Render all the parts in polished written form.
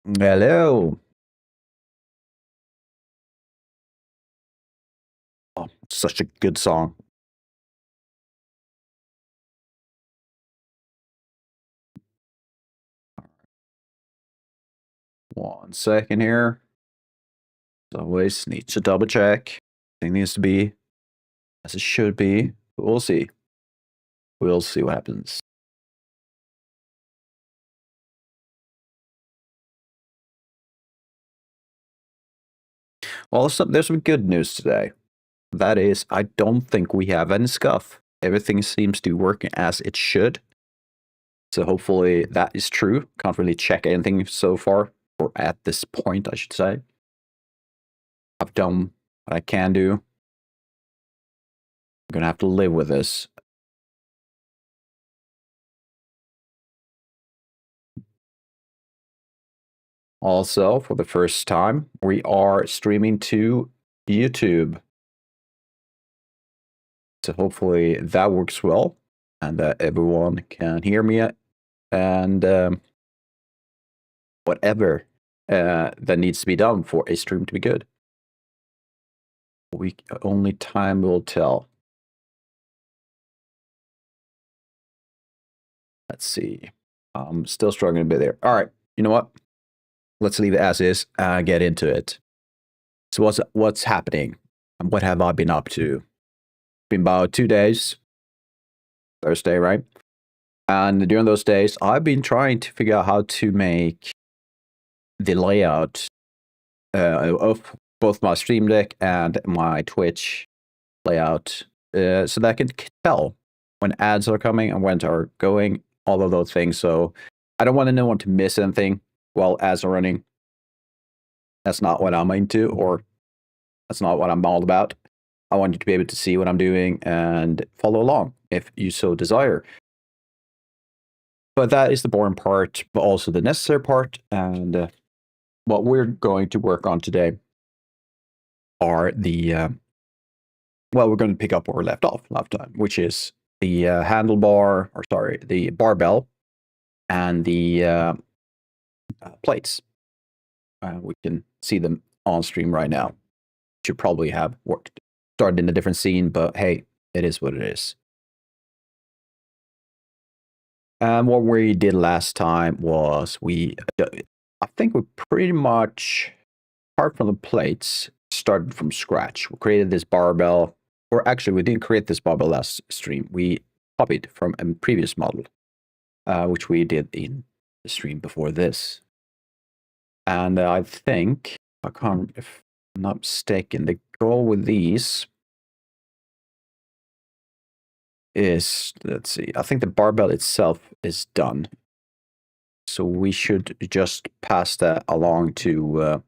Hello. Oh, such a good song. One second here. As always, need to double check. Thing needs to be as it should be. We'll see. We'll see what happens. Well, there's some good news today. That is, I don't think we have any scuff. Everything seems to be working as it should. So hopefully that is true. Can't really check anything so far, or at this point, I should say. I've done what I can do. I'm gonna have to live with this. Also, for the first time, we are streaming to YouTube. So hopefully that works well and that everyone can hear me and whatever that needs to be done for a stream to be good. Only time will tell. Let's see. I'm still struggling a bit there. All right. You know what? Let's leave it as is. Get into it. So what's happening? And what have I been up to? Been about 2 days. Thursday, right? And during those days, I've been trying to figure out how to make the layout of both my Stream Deck and my Twitch layout so that I can tell when ads are coming and when are going, all of those things. So I don't want anyone to miss anything while ads are running. That's not what I'm into, or that's not what I'm all about. I want you to be able to see what I'm doing and follow along if you so desire. But that is the boring part, but also the necessary part. And what we're going to work on today are the we're going to pick up where we left off last time, which is the the barbell and the plates. We can see them on stream right now. Should probably have started in a different scene, but hey, it is what it is. And what we did last time was I think we pretty much, apart from the plates, started from scratch. We created this barbell, or actually, we didn't create this barbell last stream. We copied from a previous model, which we did in the stream before this. And I think, if I'm not mistaken, the goal with these is, let's see, I think the barbell itself is done. So we should just pass that along to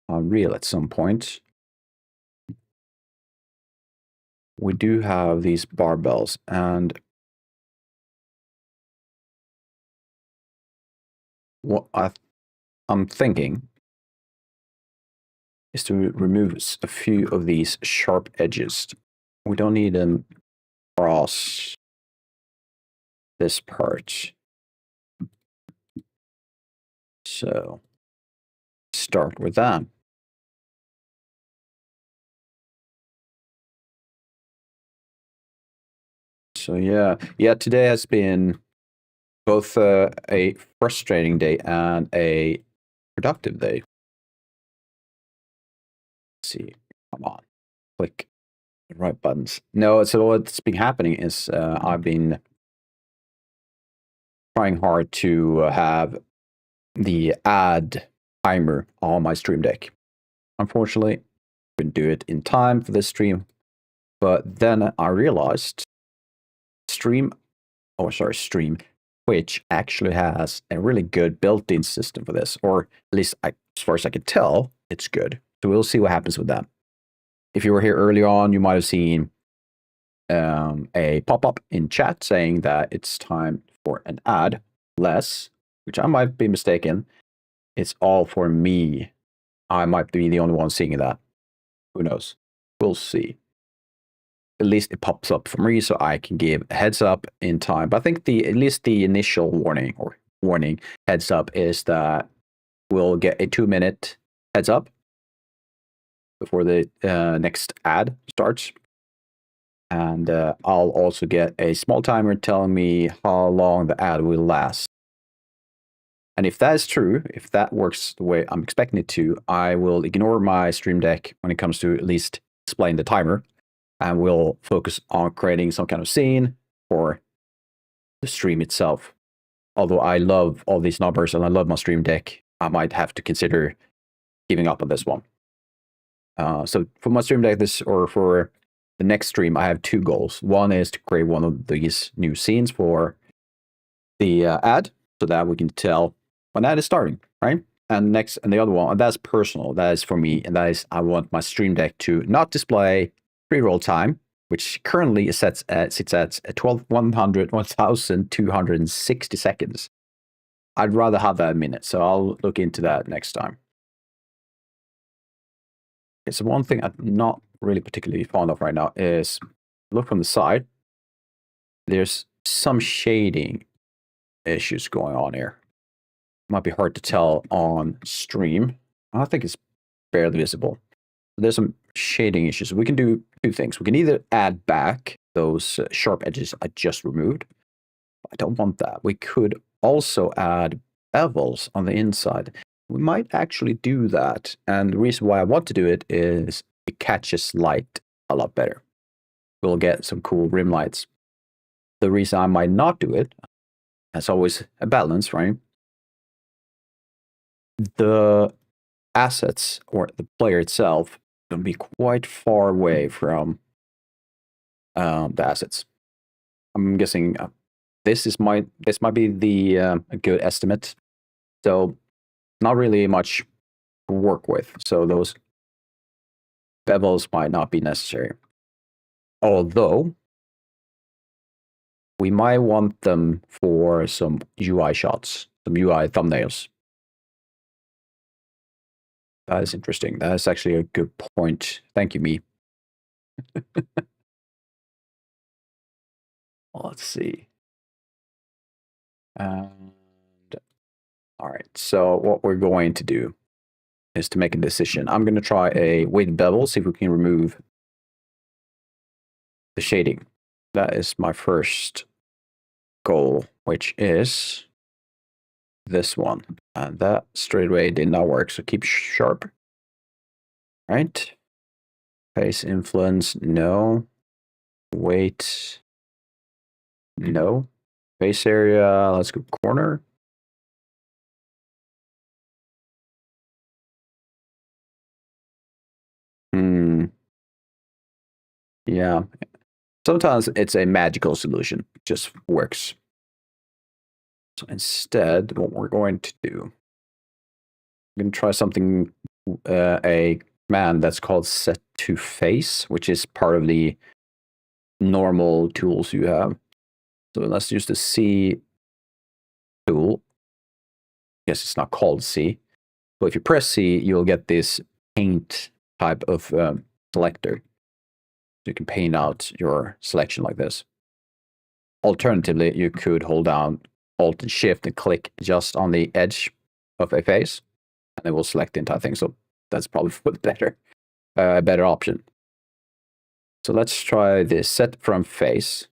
Unreal at some point. We do have these barbells, and what I'm thinking is to remove a few of these sharp edges. We don't need them across this part. So start with that. So yeah, today has been both a frustrating day and a productive day. Let's see, come on, click the right buttons. No, so what's been happening is I've been trying hard to have the ad timer on my Stream Deck. Unfortunately, couldn't do it in time for this stream, but then I realized Twitch actually has a really good built-in system for this, or at least as far as I can tell, it's good. So we'll see what happens with that. If you were here earlier on, you might have seen a pop-up in chat saying that it's time for an ad, which I might be mistaken. It's all for me. I might be the only one seeing that. Who knows? We'll see. At least it pops up for me, so I can give a heads up in time. But I think at least the initial warning heads up is that will get a 2-minute heads up before the next ad starts. And I'll also get a small timer telling me how long the ad will last. And if that is true, if that works the way I'm expecting it to, I will ignore my Stream Deck when it comes to at least displaying the timer, and we'll focus on creating some kind of scene for the stream itself. Although I love all these numbers and I love my Stream Deck, I might have to consider giving up on this one. So for my Stream Deck, for the next stream, I have 2 goals. One is to create one of these new scenes for the ad, so that we can tell when ad is starting, right? And the other one, and that's personal. That is for me, and that is I want my Stream Deck to not display pre-roll time, which currently sits at 1,260 seconds. I'd rather have that a minute, so I'll look into that next time. Okay, so one thing I'm not really particularly fond of right now is look from the side. There's some shading issues going on here. Might be hard to tell on stream. I think it's barely visible. There's some shading issues. We can do 2 things. We can either add back those sharp edges I just removed. I don't want that. We could also add bevels on the inside. We might actually do that. And the reason why I want to do it is it catches light a lot better. We'll get some cool rim lights. The reason I might not do it, as always, a balance, right? The assets or the player itself going to be quite far away from the assets. I'm guessing this might be the a good estimate. So not really much to work with. So those bevels might not be necessary. Although we might want them for some UI shots, some UI thumbnails. That is interesting. That is actually a good point. Thank you, me. Let's see. And all right. So what we're going to do is to make a decision. I'm going to try a weighted bevel, see if we can remove the shading. That is my first goal, which is this one. And that straight away did not work. So keep sharp. Right. Face influence, no. Weight, no. Face area, let's go corner. Yeah. Sometimes it's a magical solution. It just works. So instead, what we're going to do, I'm going to try something, a command that's called set to face, which is part of the normal tools you have. So let's use the C tool. I guess it's not called C. But if you press C, you'll get this paint type of selector. So you can paint out your selection like this. Alternatively, you could hold down Alt and Shift and click just on the edge of a face, and it will select the entire thing. So that's probably a better option. So let's try this set from face.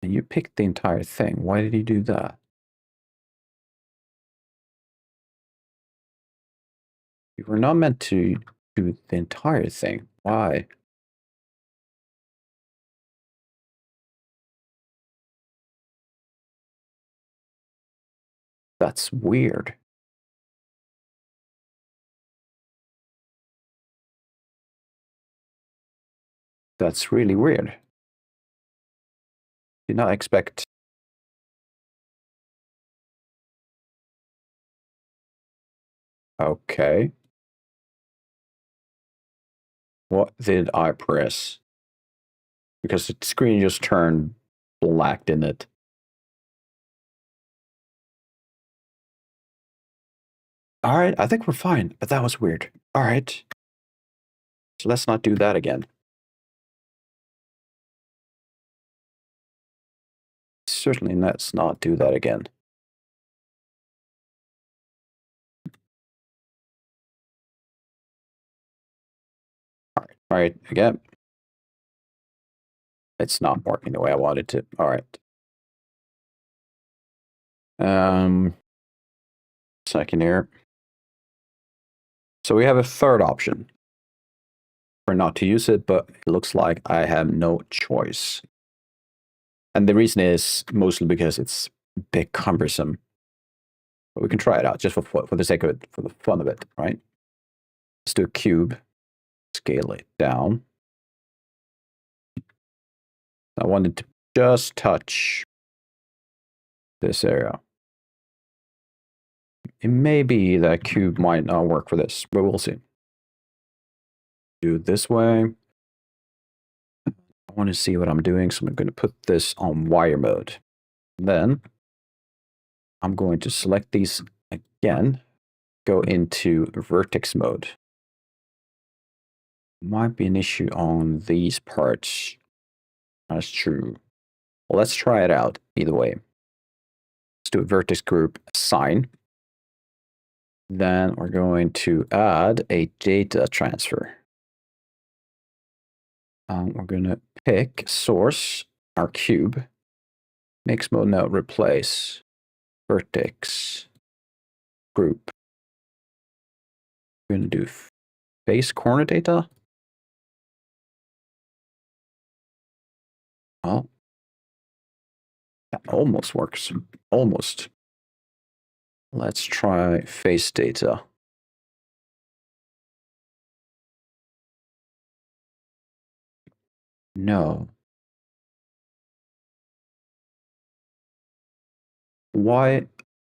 And you picked the entire thing. Why did you do that? You were not meant to do the entire thing. Why? That's weird. That's really weird. Did not expect. Okay. What did I press? Because the screen just turned black, didn't it? All right, I think we're fine, but that was weird. All right. So let's not do that again. Certainly let's not do that again. All right, again. It's not working the way I wanted to. All right. Second here. So we have a third option for not to use it, but it looks like I have no choice. And the reason is mostly because it's a bit cumbersome. But we can try it out just for the sake of it, for the fun of it, right? Let's do a cube. Scale it down. I wanted to just touch this area. It may be that cube might not work for this, but we'll see. Do it this way. I want to see what I'm doing, so I'm going to put this on wire mode. Then I'm going to select these again, go into vertex mode. Might be an issue on these parts. That's true. Well, let's try it out either way. Let's do a vertex group assign. Then we're going to add a data transfer. We're going to pick source, our cube, mix mode node, replace, vertex, group. We're going to do face corner data. Oh, that almost works. Almost. Let's try face data. No. Why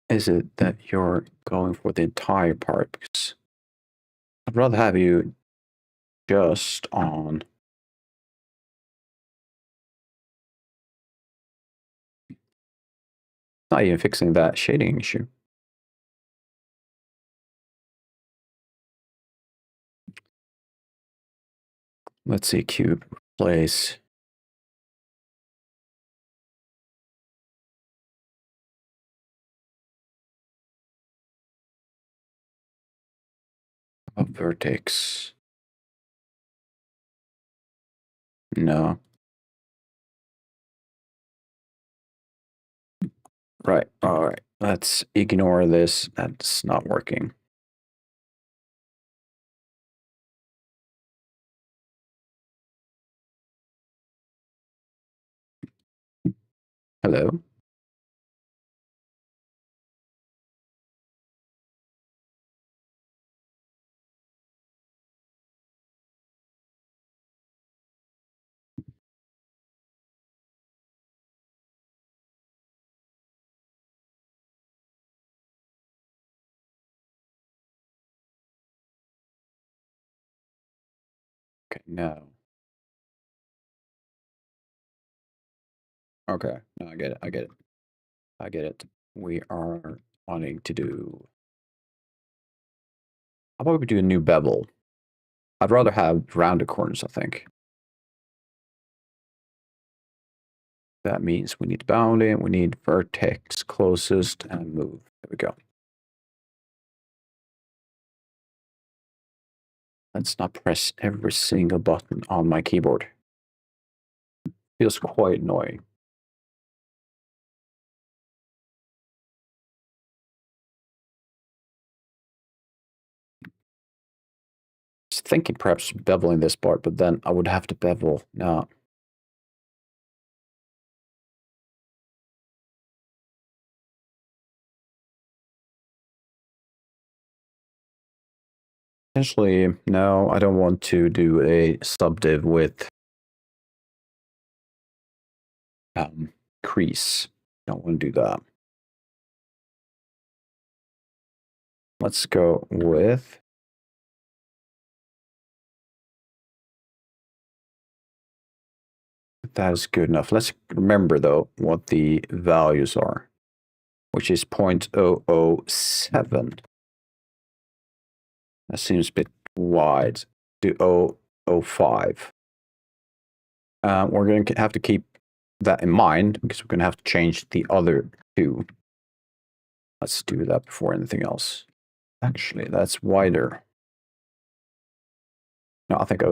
is it that you're going for the entire part? Because I'd rather have you just on. Not even fixing that shading issue. Let's see, cube, replace. A vertex. No. Right, all right. Let's ignore this. That's not working. Hello? Okay, no. Okay, no, I get it, I get it. I get it. We are wanting to do... How about we do a new bevel? I'd rather have rounded corners, I think. That means we need bounding, we need vertex closest, and move. There we go. Let's not press every single button on my keyboard. Feels quite annoying. I was thinking perhaps beveling this part, but then I would have to bevel. No. Essentially, no, I don't want to do a subdiv with crease. Don't want to do that. Let's go with that is good enough. Let's remember though what the values are, which is 0.007. That seems a bit wide. Do 0.005. We're going to have to keep that in mind because we're going to have to change the other two. Let's do that before anything else. Actually, that's wider. No, I think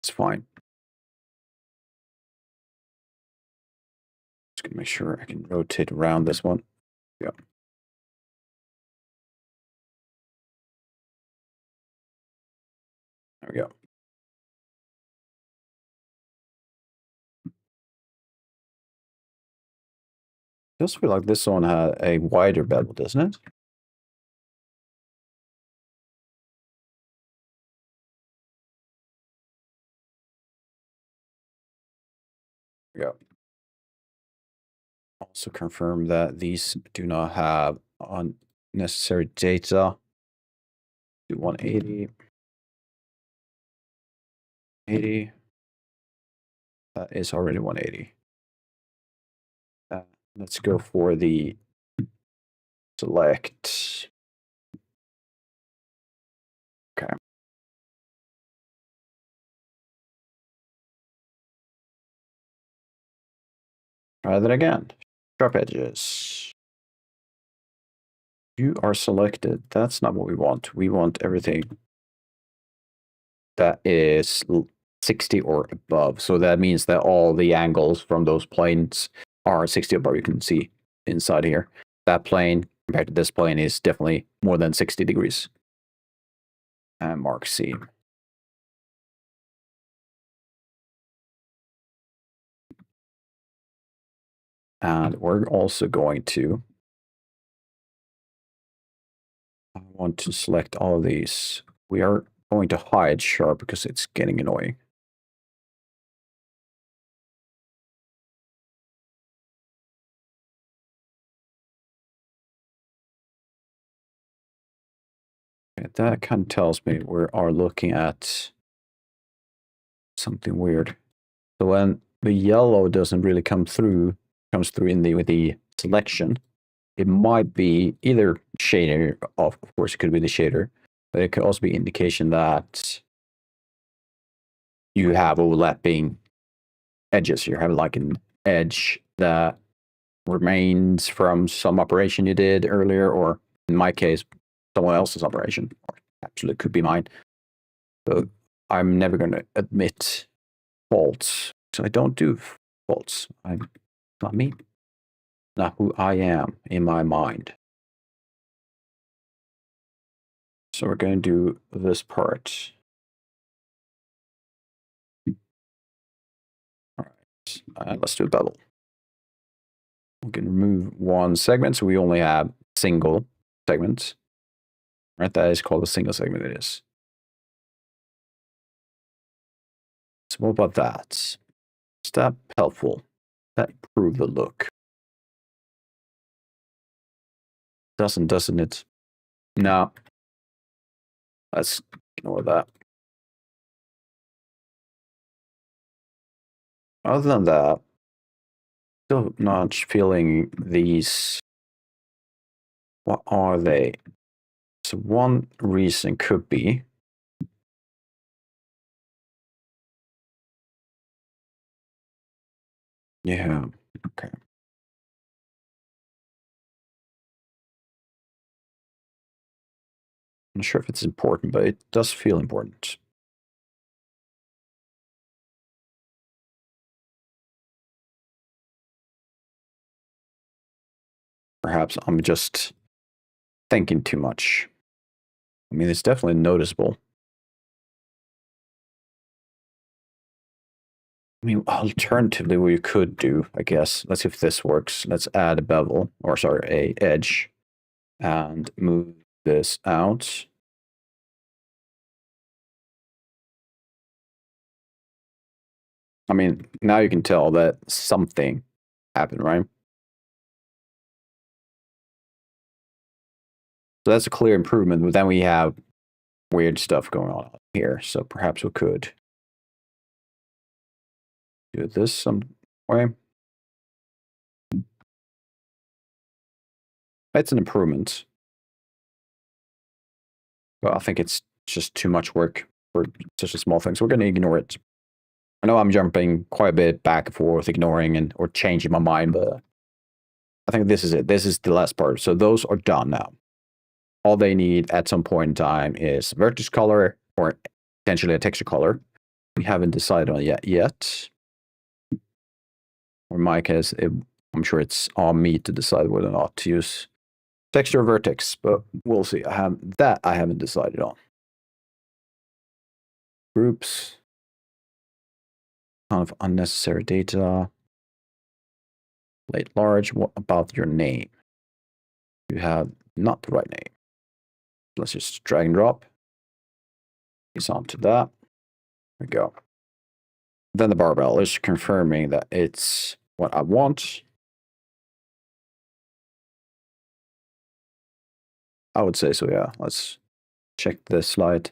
It's fine. Just gonna make sure I can rotate around this one. Yeah. There we go. Feels feel like this one had a wider bevel, doesn't it? There we go. Also confirm that these do not have unnecessary data. Do 180. 80. That is already 180. Let's go for the select. Okay. Try that again. Sharp edges. You are selected. That's not what we want. We want everything that is 60 or above. So that means that all the angles from those planes are 60 above. You can see inside here. That plane compared to this plane is definitely more than 60 degrees. And mark C. And we're also going to, I want to select all of these. We are going to hide sharp because it's getting annoying. Okay, that kind of tells me we are looking at something weird. So when the yellow doesn't really come through, comes through in the with the selection, it might be either shader, of course it could be the shader, but it could also be indication that you have overlapping edges. You have like an edge that remains from some operation you did earlier, or in my case, someone else's operation, or actually it could be mine. So I'm never going to admit faults. So I don't do faults. I'm not me. Not who I am in my mind. So we're going to do this part. All right, let's do a bevel. We can remove one segment, so we only have single segments. Right, that is called a single segment. It is. So what about that? Is that helpful? That improve the look? Doesn't it? No. Let's ignore that. Other than that, still not feeling these. What are they? So one reason could be yeah, okay. I'm not sure if it's important, but it does feel important. Perhaps I'm just thinking too much. I mean, it's definitely noticeable. I mean, alternatively, what you could do, I guess, let's see if this works. Let's add a bevel, or sorry, a edge, and move this out. I mean, now you can tell that something happened, right? So that's a clear improvement, but then we have weird stuff going on here. So perhaps we could do this some way. It's an improvement. But I think it's just too much work for such a small thing. So we're going to ignore it. I know I'm jumping quite a bit back and forth, ignoring and or changing my mind, but I think this is it. This is the last part. So those are done now. All they need at some point in time is vertex color or potentially a texture color. we haven't decided on yet. Or in my case, I'm sure it's on me to decide whether or not to use texture or vertex, but we'll see. I haven't decided on. Groups. Kind of unnecessary data. Late large. What about your name? You have not the right name. Let's just drag and drop. It's onto that. There we go. Then the barbell is confirming that it's what I want. I would say so, yeah. Let's check this slide.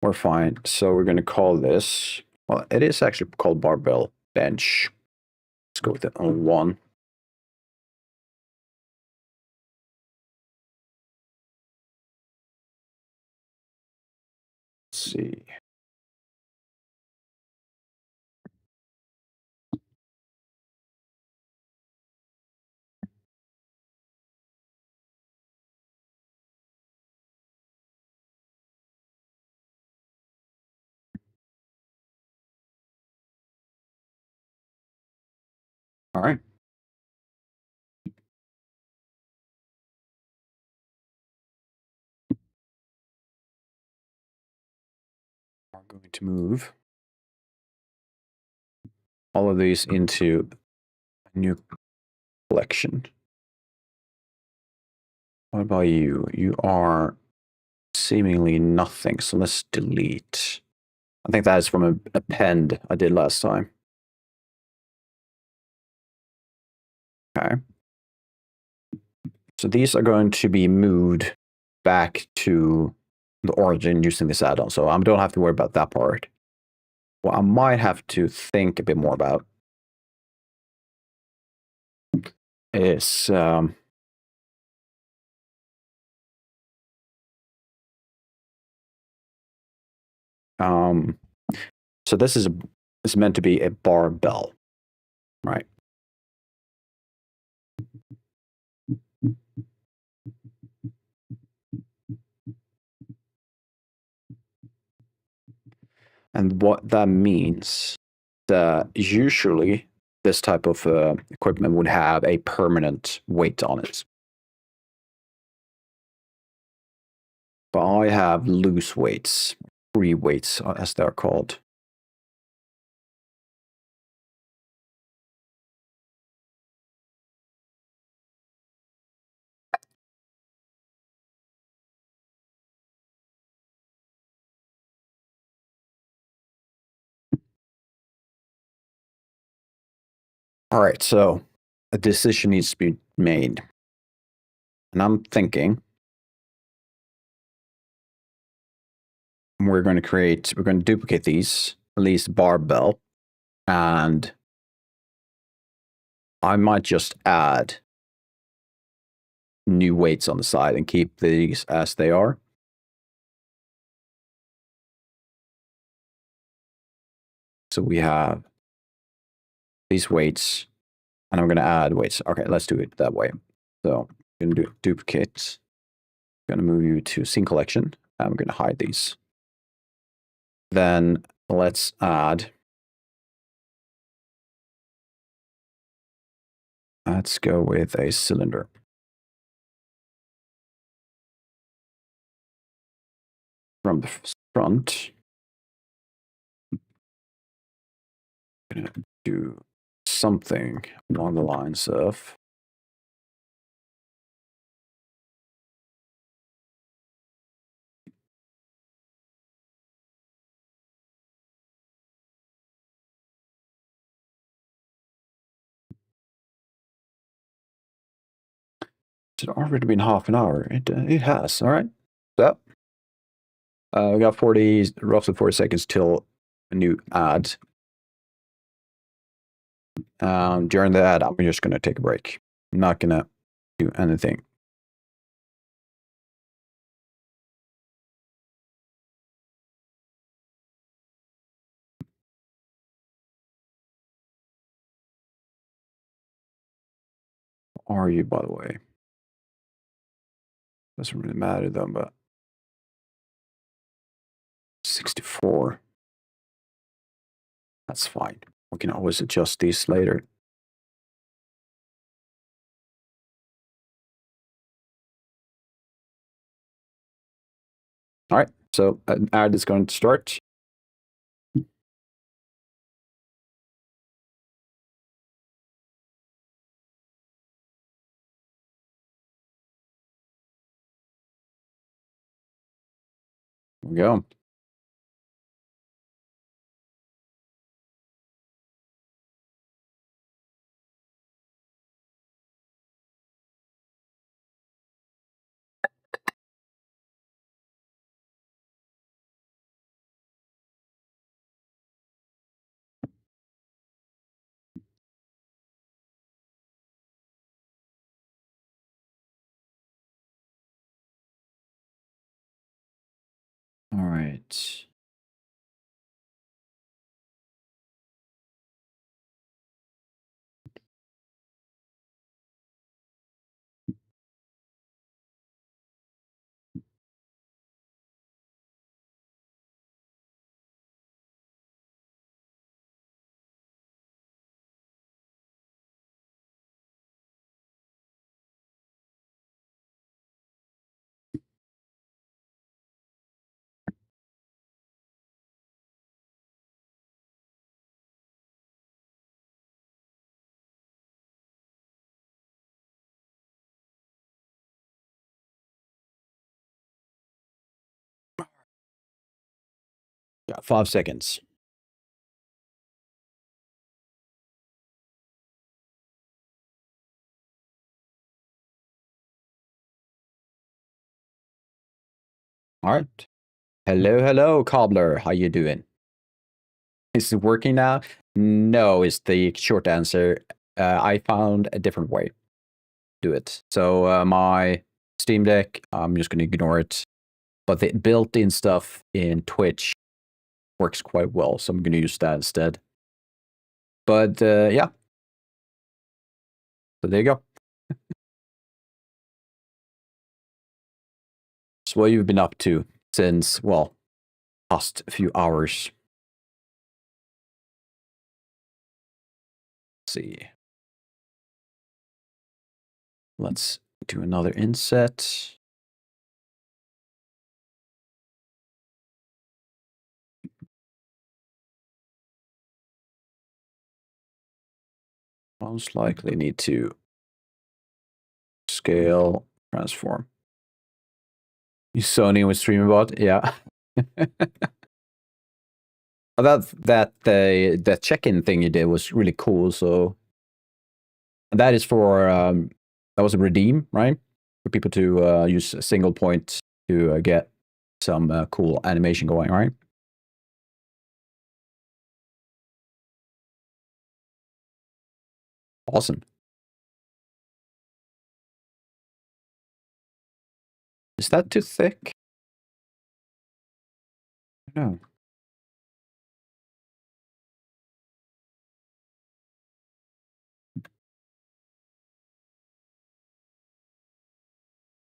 We're fine. So we're going to call this, well, it is actually called barbell bench. Let's go with the only one. Let's see. All right. I'm going to move all of these into a new collection. What about you? You are seemingly nothing, so let's delete. I think that is from a append I did last time. Okay. So these are going to be moved back to the origin using this add-on. So I don't have to worry about that part. What I might have to think a bit more about is so this is meant to be a barbell, right? And what that means that usually this type of equipment would have a permanent weight on it. But I have loose weights, free weights as they're called. All right, so a decision needs to be made. And I'm thinking we're going to duplicate these, at least barbell, and I might just add new weights on the side and keep these as they are. So we have these weights, and I'm going to add weights. Okay, let's do it that way. So I'm going to do duplicate. I'm going to move you to scene collection. I'm going to hide these. Then let's add. Let's go with a cylinder. From the front, I'm going to do something along the lines of it's already been half an hour. It has. All right. So we got roughly 40 seconds till a new ad. During the ad, I'm just going to take a break. I'm not going to do anything. Are you, by the way? Doesn't really matter though, but 64. 4. That's fine. We can always adjust these later. All right, so an ad is going to start. There we go. All right. Got 5 seconds. All right. Hello, hello, cobbler. How you doing? Is it working now? No, is the short answer. I found a different way to do it. So my Steam Deck, I'm just going to ignore it. But the built-in stuff in Twitch works quite well, so I'm going to use that instead. But yeah. So there you go. So what you've been up to since, well, past few hours. Let's see. Let's do another inset. Most likely need to scale, transform. You Sony with StreamBot, yeah. That check-in thing you did was really cool. So that is for that was a redeem, right? For people to use a single point to get some cool animation going, right? Awesome. Is that too thick? No.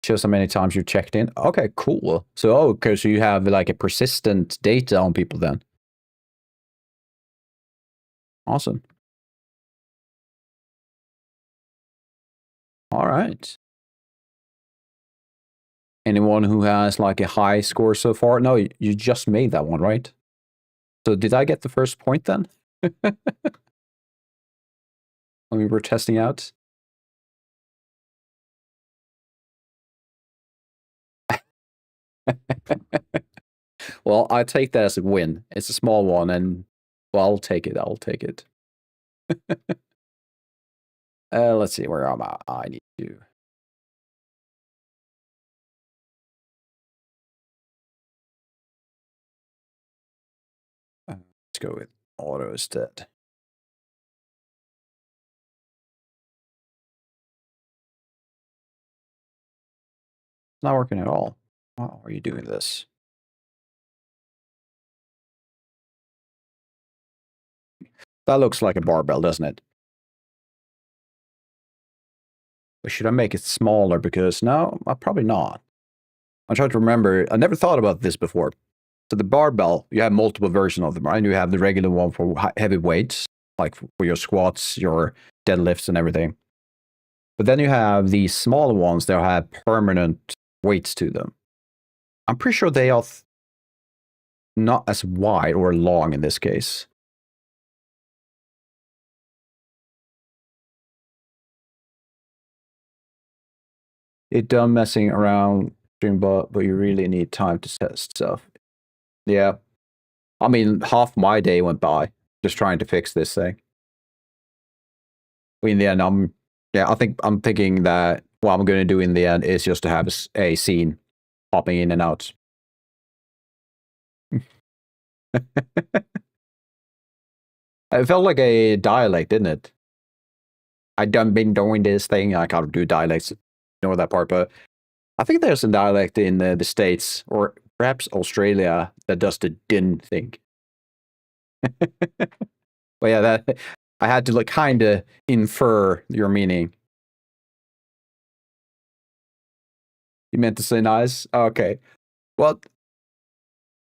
Shows how many times you checked in. Okay, cool. So, okay, so you have like a persistent data on people then. Awesome. All right. Anyone who has like a high score so far? No, you just made that one, right? So did I get the first point then? When we were testing out? Well, I take that as a win. It's a small one, and well, I'll take it. I'll take it. Let's see, where am I? I need to. Let's go with auto instead. It's not working at all. How are you doing this? That looks like a barbell, doesn't it? But should I make it smaller? Because no, probably not. I'm trying to remember. I never thought about this before. So the barbell, you have multiple versions of them, right? You have the regular one for heavy weights, like for your squats, your deadlifts, and everything. But then you have these smaller ones that have permanent weights to them. I'm pretty sure they are not as wide or long in this case. It done messing around, but you really need time to test stuff. Yeah. I mean, half my day went by just trying to fix this thing. In the end, I think I'm thinking that what I'm going to do in the end is just to have a scene popping in and out. It felt like a dialect, didn't it? I done been doing this thing. I can't do dialects, ignore that part, but I think there's a dialect in the States or perhaps Australia that does the din thing. But yeah, that I had to like kind of infer your meaning. You meant to say nice? Okay. Well,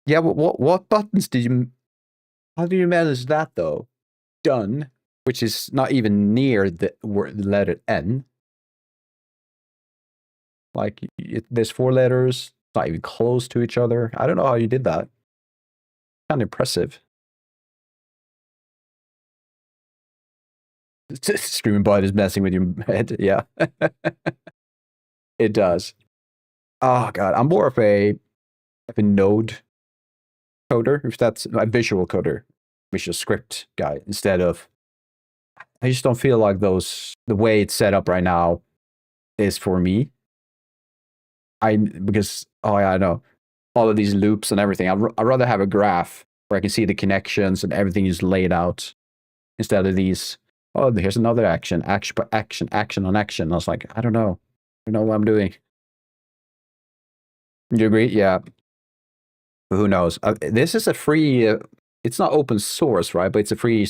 yeah. What buttons did you? How do you manage that though? Done, which is not even near the letter N. Like there's 4 letters, not even close to each other. I don't know how you did that. Kind of impressive. Screaming Bud is messing with your head. Yeah, it does. Oh god, I'm more of a node coder, if that's a visual coder, visual script guy, instead of. I just don't feel like the way it's set up right now is for me. Because oh yeah, I know all of these loops and everything. I'd rather have a graph where I can see the connections and everything is laid out instead of these. Oh, here's another action on action. I was like, I don't know what I'm doing. You agree? Yeah. But who knows? This is a free. It's not open source, right? But it's a free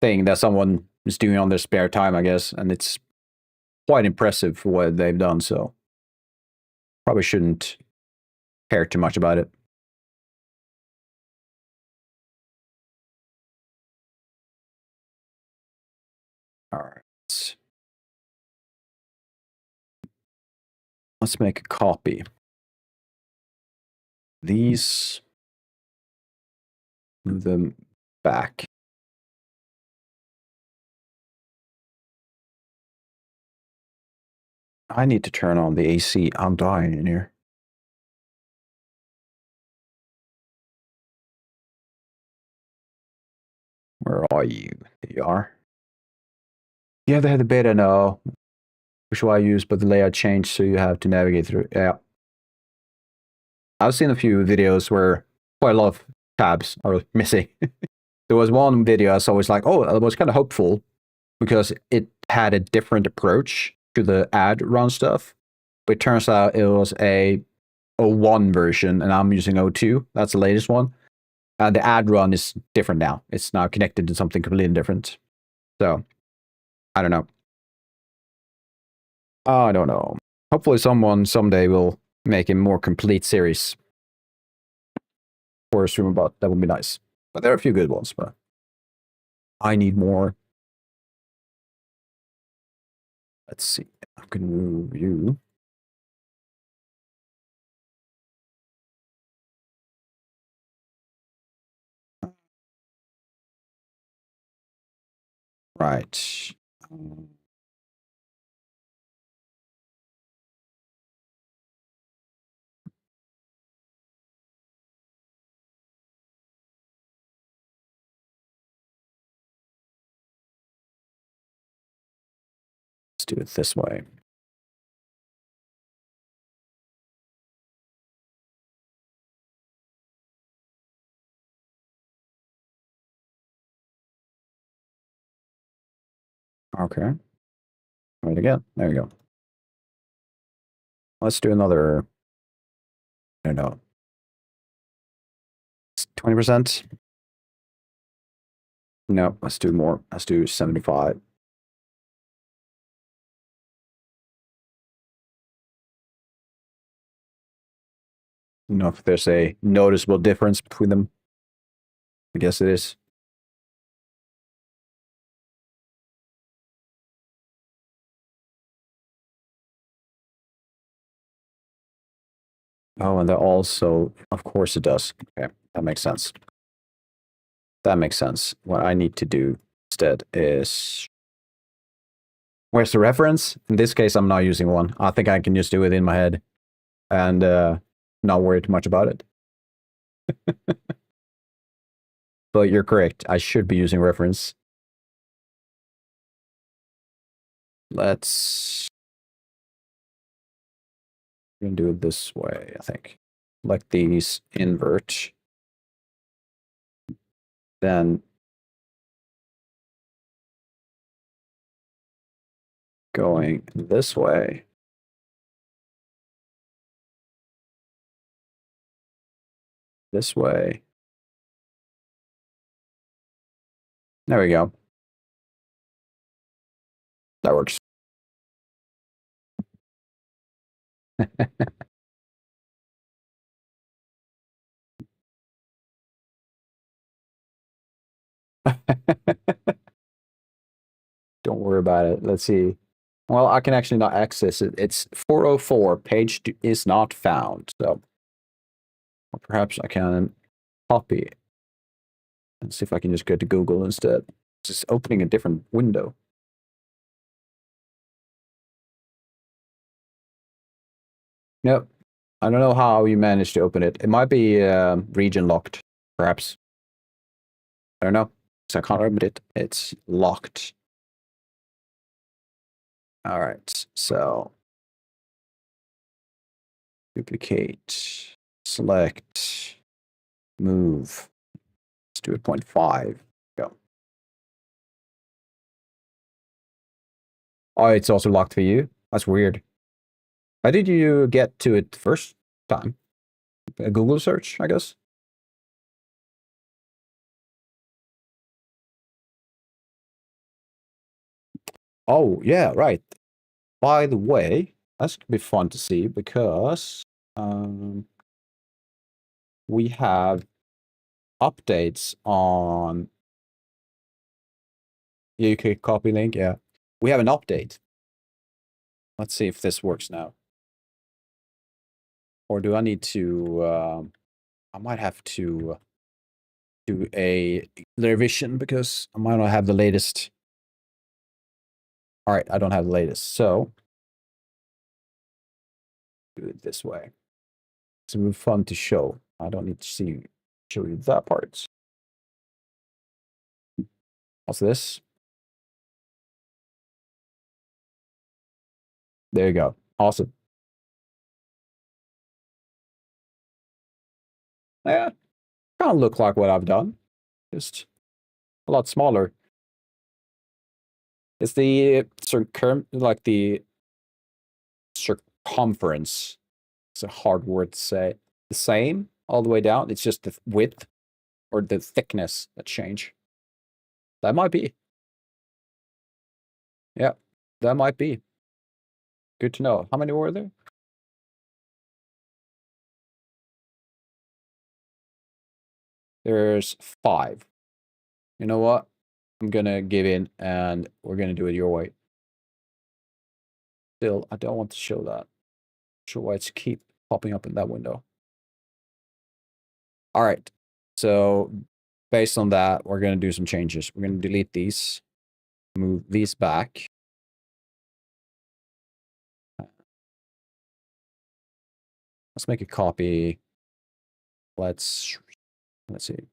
thing that someone is doing on their spare time, I guess, and it's quite impressive for what they've done. So probably shouldn't care too much about it. All right. Let's make a copy. These, move them back. I need to turn on the AC. I'm dying in here. Where are you? There you are. Yeah, they had the beta now. Which I use, but the layout changed, so you have to navigate through. Yeah. I've seen a few videos where quite a lot of tabs are missing. There was one video I saw was like, oh, it was kind of hopeful because it had a different approach to the ad run stuff. But it turns out it was a 01 version, and I'm using 02. That's the latest one. And the ad run is different now. It's now connected to something completely different. So, I don't know. I don't know. Hopefully someone someday will make a more complete series for a stream about. That would be nice. But there are a few good ones, but I need more. Let's see. I can move you. Right. Let's do it this way. Okay. Try it again. There we go. Let's do another. I don't know. 20%? No, let's do more. Let's do 75. You know if there's a noticeable difference between them. I guess it is. Oh, and they're also, of course it does. Okay, that makes sense. That makes sense. What I need to do instead is, where's the reference? In this case, I'm not using one. I think I can just do it in my head and not worry too much about it. But you're correct. I should be using reference. Let's we're gonna do it this way, I think. Like these invert. Then going this way. This way. There we go. That works. Don't worry about it. Let's see. Well, I can actually not access it. It's 404. Page is not found. So or perhaps I can copy it and see if I can just go to Google instead. It's just opening a different window. Nope. I don't know how you managed to open it. It might be region locked, perhaps. I don't know. So I can't open it. It's locked. All right. So duplicate, select, move. Let's do it 0.5. Go. Oh, it's also locked for you? That's weird. How did you get to it first time? A Google search, I guess? Oh, yeah, right. By the way, that's going to be fun to see because we have updates on UK copy link. Yeah, we have an update. Let's see if this works now. Or do I need to, I might have to do a revision because I might not have the latest. All right, I don't have the latest. So do it this way. It's really fun to show. I don't need to show you that part. What's this? There you go. Awesome. Yeah, kind of look like what I've done, just a lot smaller. It's the like the circumference. It's a hard word to say. The same all the way down. It's just the width or the thickness that change. That might be. Yeah, that might be. Good to know. How many were there? There's 5. You know what? I'm gonna give in and we're gonna do it your way. Still, I don't want to show that. Sure why it's keep popping up in that window. All right. So based on that, we're gonna do some changes. We're gonna delete these, move these back. Let's make a copy. Let's see.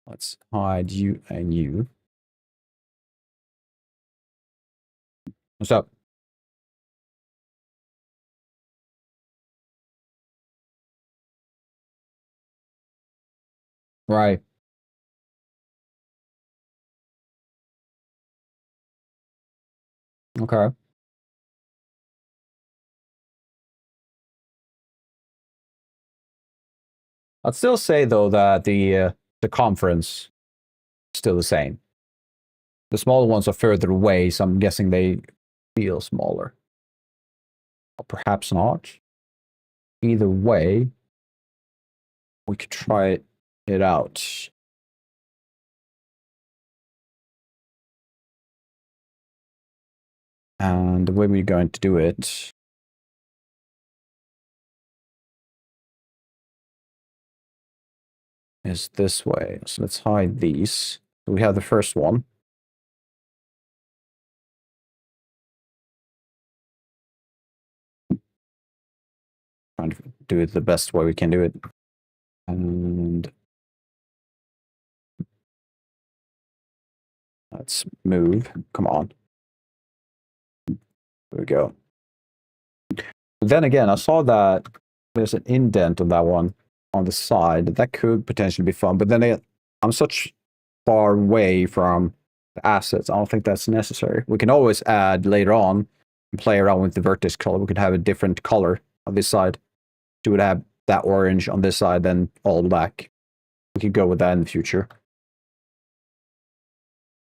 Let's hide you and you. What's up? Right. Okay. I'd still say though that the conference is still the same. The smaller ones are further away, so I'm guessing they feel smaller. Or perhaps not. either way, we could try it out. And the way we're going to do it is this way. So let's hide these. So we have the first one. Trying to do it the best way we can do it. And let's move. Come on. There we go. Then again, I saw that there's an indent on that one on the side. That could potentially be fun. But then I'm such far away from the assets. I don't think that's necessary. We can always add later on and play around with the vertex color. We could have a different color on this side. So we would have that orange on this side, then all black. We could go with that in the future.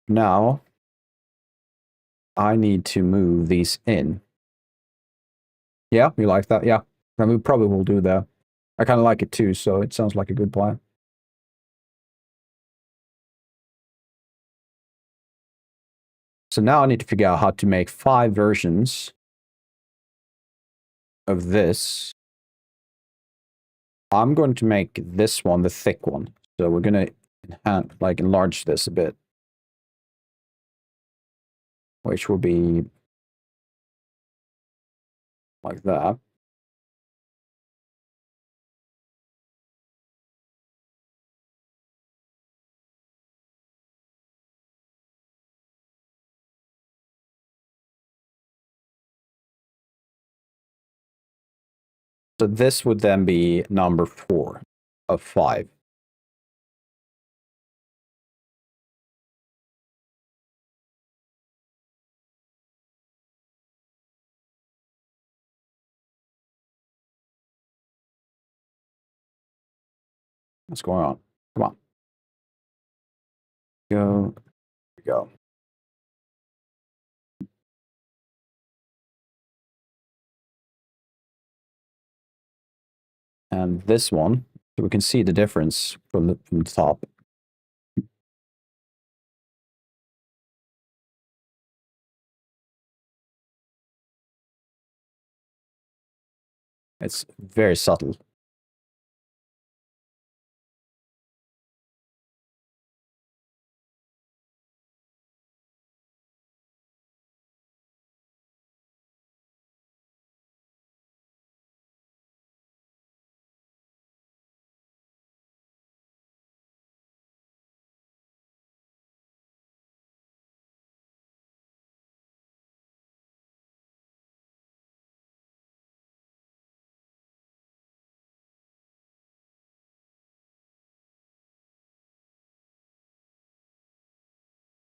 Now, I need to move these in. Yeah, you like that? Yeah. And we probably will do that. I kind of like it too, so it sounds like a good plan. So now I need to figure out how to make 5 versions of this. I'm going to make this one the thick one. So we're going to enlarge this a bit. Which will be like that. So this would then be number 4 of 5. What's going on? Come on. Go. Go. And this one, so we can see the difference from the top. It's very subtle.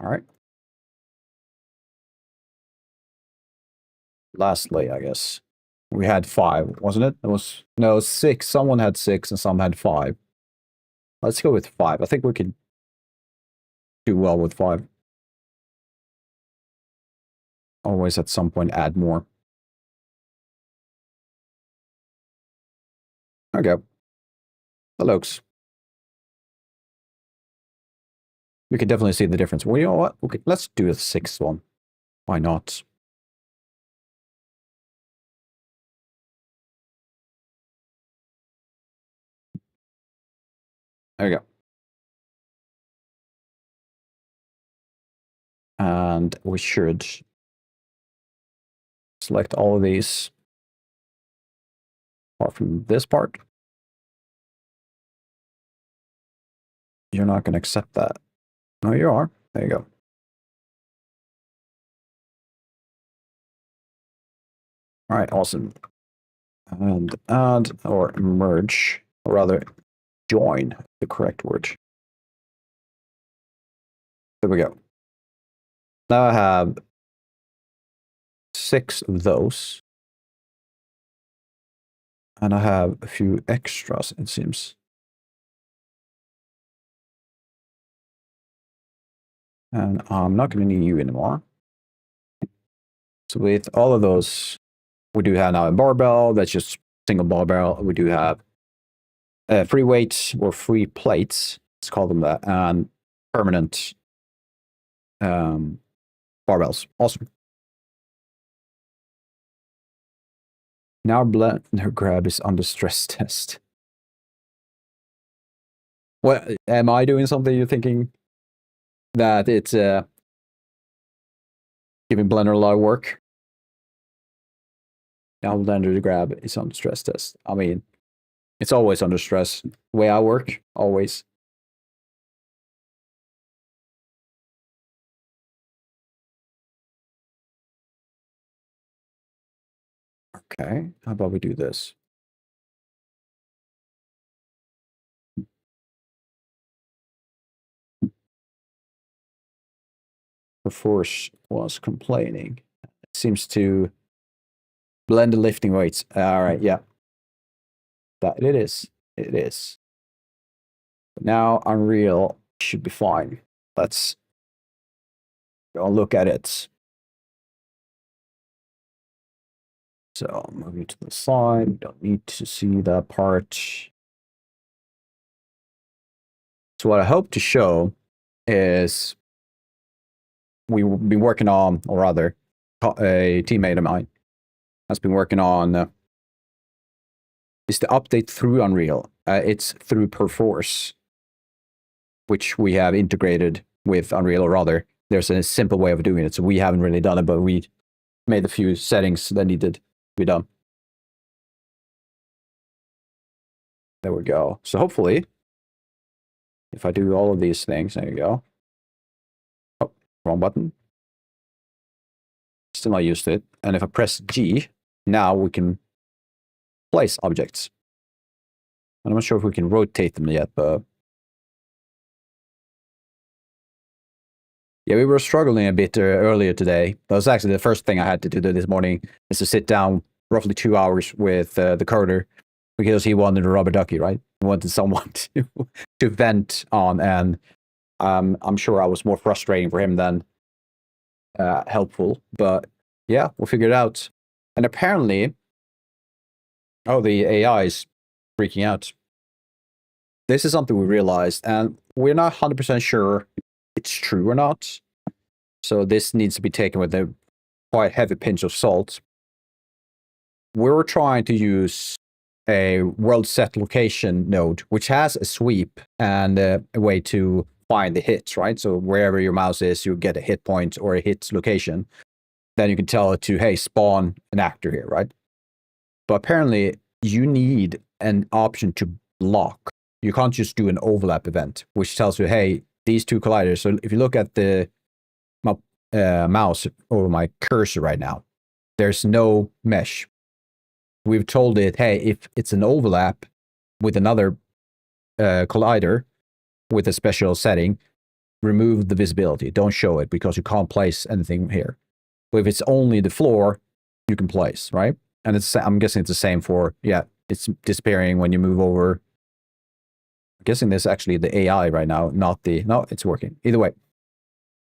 All right. Lastly, I guess we had 5, wasn't it? It was no 6. Someone had 6 and some had 5. Let's go with 5. I think we could do well with 5. Always at some point add more. Okay. That looks. We can definitely see the difference. Well, you know what? Okay, let's do a 6th one. Why not? There we go. And we should select all of these apart from this part. You're not going to accept that. No, you are. There you go. All right, awesome. And add or merge, or rather join, the correct word. There we go. Now I have 6 of those. And I have a few extras, it seems. And I'm not going to need you anymore. So with all of those, we do have now a barbell. That's just single barbell. We do have free weights or free plates, let's call them that, and permanent barbells. Awesome. Now blender grab is under stress test. What am I doing something you're thinking that it's giving Blender a lot of work? Now blender grab is under stress test. I mean, it's always under stress. The way I work, always. Okay, how about we do this? Force was complaining. It seems to blend the lifting weights. All right, yeah. That it is. It is. But now Unreal should be fine. Let's go and look at it. So moving to the side, don't need to see that part. So what I hope to show is we've been working on, or rather, a teammate of mine has been working on is the update through Unreal. It's through Perforce, which we have integrated with Unreal, or rather, there's a simple way of doing it. So we haven't really done it, but we made a few settings that needed to be done. There we go. So hopefully, if I do all of these things, there you go. Oh, wrong button. Still not used to it. And if I press G, now we can place objects. I'm not sure if we can rotate them yet, but yeah, we were struggling a bit earlier today. That was actually the first thing I had to do this morning, is to sit down roughly 2 hours with the coder, because he wanted a rubber ducky, right? He wanted someone to vent on, and I'm sure I was more frustrating for him than helpful. But yeah, we'll figure it out. And apparently, oh, the AI is freaking out. This is something we realized, and we're not 100% sure it's true or not. So this needs to be taken with a quite heavy pinch of salt. We're trying to use a world set location node, which has a sweep and a way to find the hits, right? So wherever your mouse is, you get a hit point or a hit location. Then you can tell it to, hey, spawn an actor here, right? But apparently you need an option to block. You can't just do an overlap event, which tells you, hey, these two colliders. So if you look at my mouse over my cursor right now, there's no mesh. We've told it, hey, if it's an overlap with another collider with a special setting, remove the visibility. Don't show it, because you can't place anything here. But if it's only the floor, you can place, right? And I'm guessing it's the same for, yeah, it's disappearing when you move over. I'm guessing this is actually the AI right now, not the, no, it's working. Either way.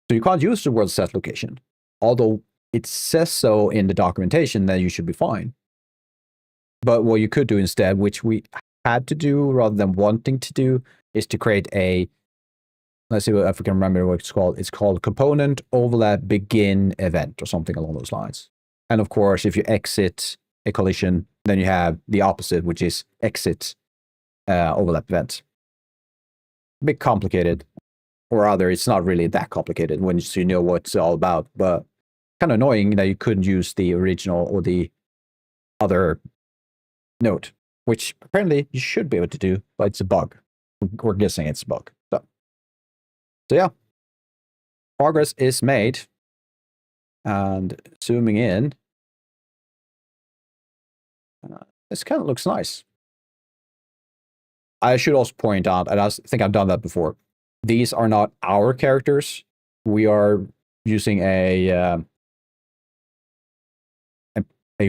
So you can't use the world set location. Although it says so in the documentation, that you should be fine. But what you could do instead, which we had to do rather than wanting to do, is to create a, let's see if we can remember what it's called. It's called component overlap begin event or something along those lines. And of course, if you exit a collision, then you have the opposite, which is exit overlap event. A bit complicated, or rather, it's not really that complicated once you know what it's all about, but kind of annoying that you couldn't use the original or the other node, which apparently you should be able to do, but it's a bug. We're guessing it's a bug. So yeah, progress is made. And zooming in, this kind of looks nice. I should also point out, and I think I've done that before, these are not our characters. We are using a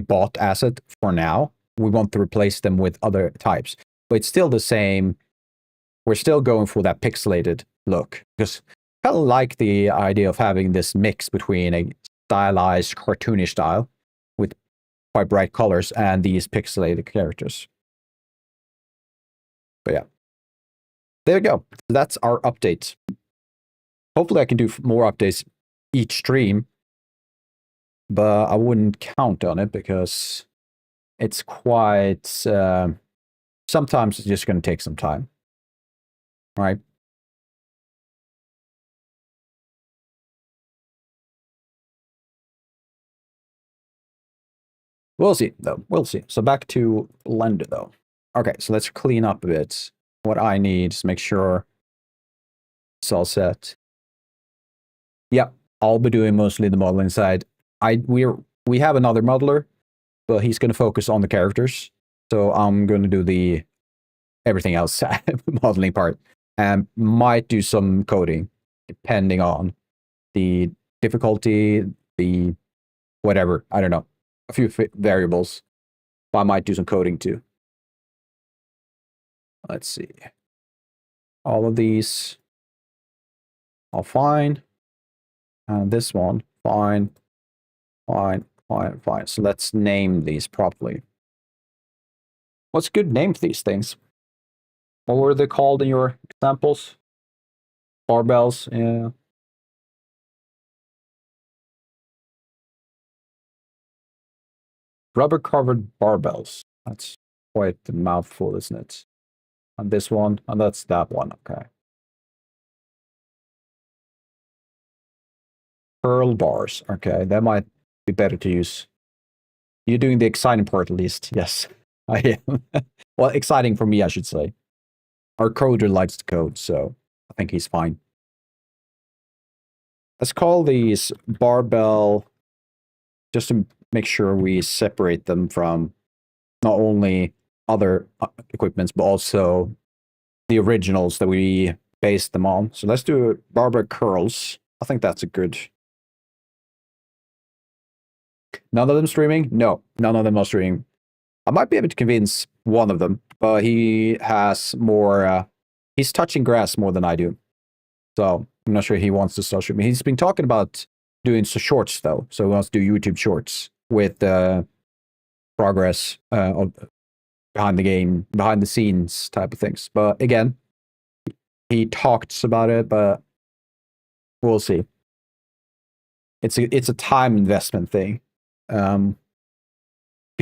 bot asset for now. We want to replace them with other types, but it's still the same. We're still going for that pixelated look, because I kind of like the idea of having this mix between a stylized, cartoonish style with quite bright colors and these pixelated characters. But yeah, there you go. That's our update. Hopefully I can do more updates each stream, but I wouldn't count on it because it's quite, sometimes it's just going to take some time, right? We'll see, though. We'll see. So back to Blender, though. Okay, so let's clean up a bit. What I need is make sure it's all set. Yep, I'll be doing mostly the modeling side. We have another modeler, but he's going to focus on the characters. So I'm going to do the everything else modeling part, and might do some coding depending on the difficulty, the whatever. I don't know, a few variables. But I might do some coding too. Let's see. All of these, all fine. And this one, fine, fine, fine, fine. So let's name these properly. What's a good name for these things? What were they called in your examples? Barbells, yeah. Rubber-covered barbells. That's quite a mouthful, isn't it? And this one, and that's that one, okay. Pearl bars, okay, that might be better to use. You're doing the exciting part at least, yes. I am. Well, exciting for me, I should say. Our coder likes to code, so I think he's fine. Let's call these barbell, just to make sure we separate them from not only other equipments, but also the originals that we based them on. So let's do barbell curls. I think that's a good. None of them streaming? No, none of them are streaming. I might be able to convince one of them, but he has more, he's touching grass more than I do. So I'm not sure he wants to start streaming. He's been talking about doing shorts though. So he wants to do YouTube shorts with progress of behind the game, behind the scenes type of things. But again, he talks about it, but we'll see. It's a time investment thing. Because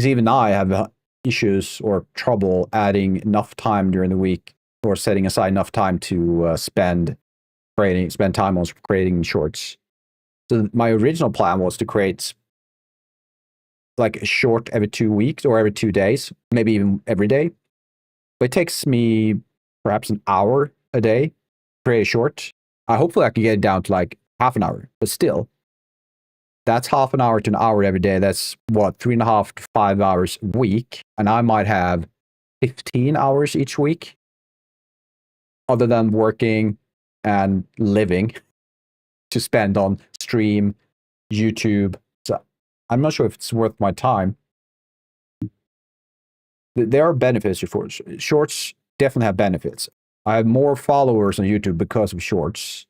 even I have issues or trouble adding enough time during the week or setting aside enough time to spend time on creating shorts. So my original plan was to create like a short every 2 weeks or every 2 days, maybe even every day. But it takes me perhaps an hour a day to create a short. Hopefully I can get it down to like half an hour, but still, that's half an hour to an hour every day. That's what, 3.5 to 5 hours a week. And I might have 15 hours each week, other than working and living, to spend on stream, YouTube. So I'm not sure if it's worth my time. There are benefits for shorts. Definitely have benefits. I have more followers on YouTube because of shorts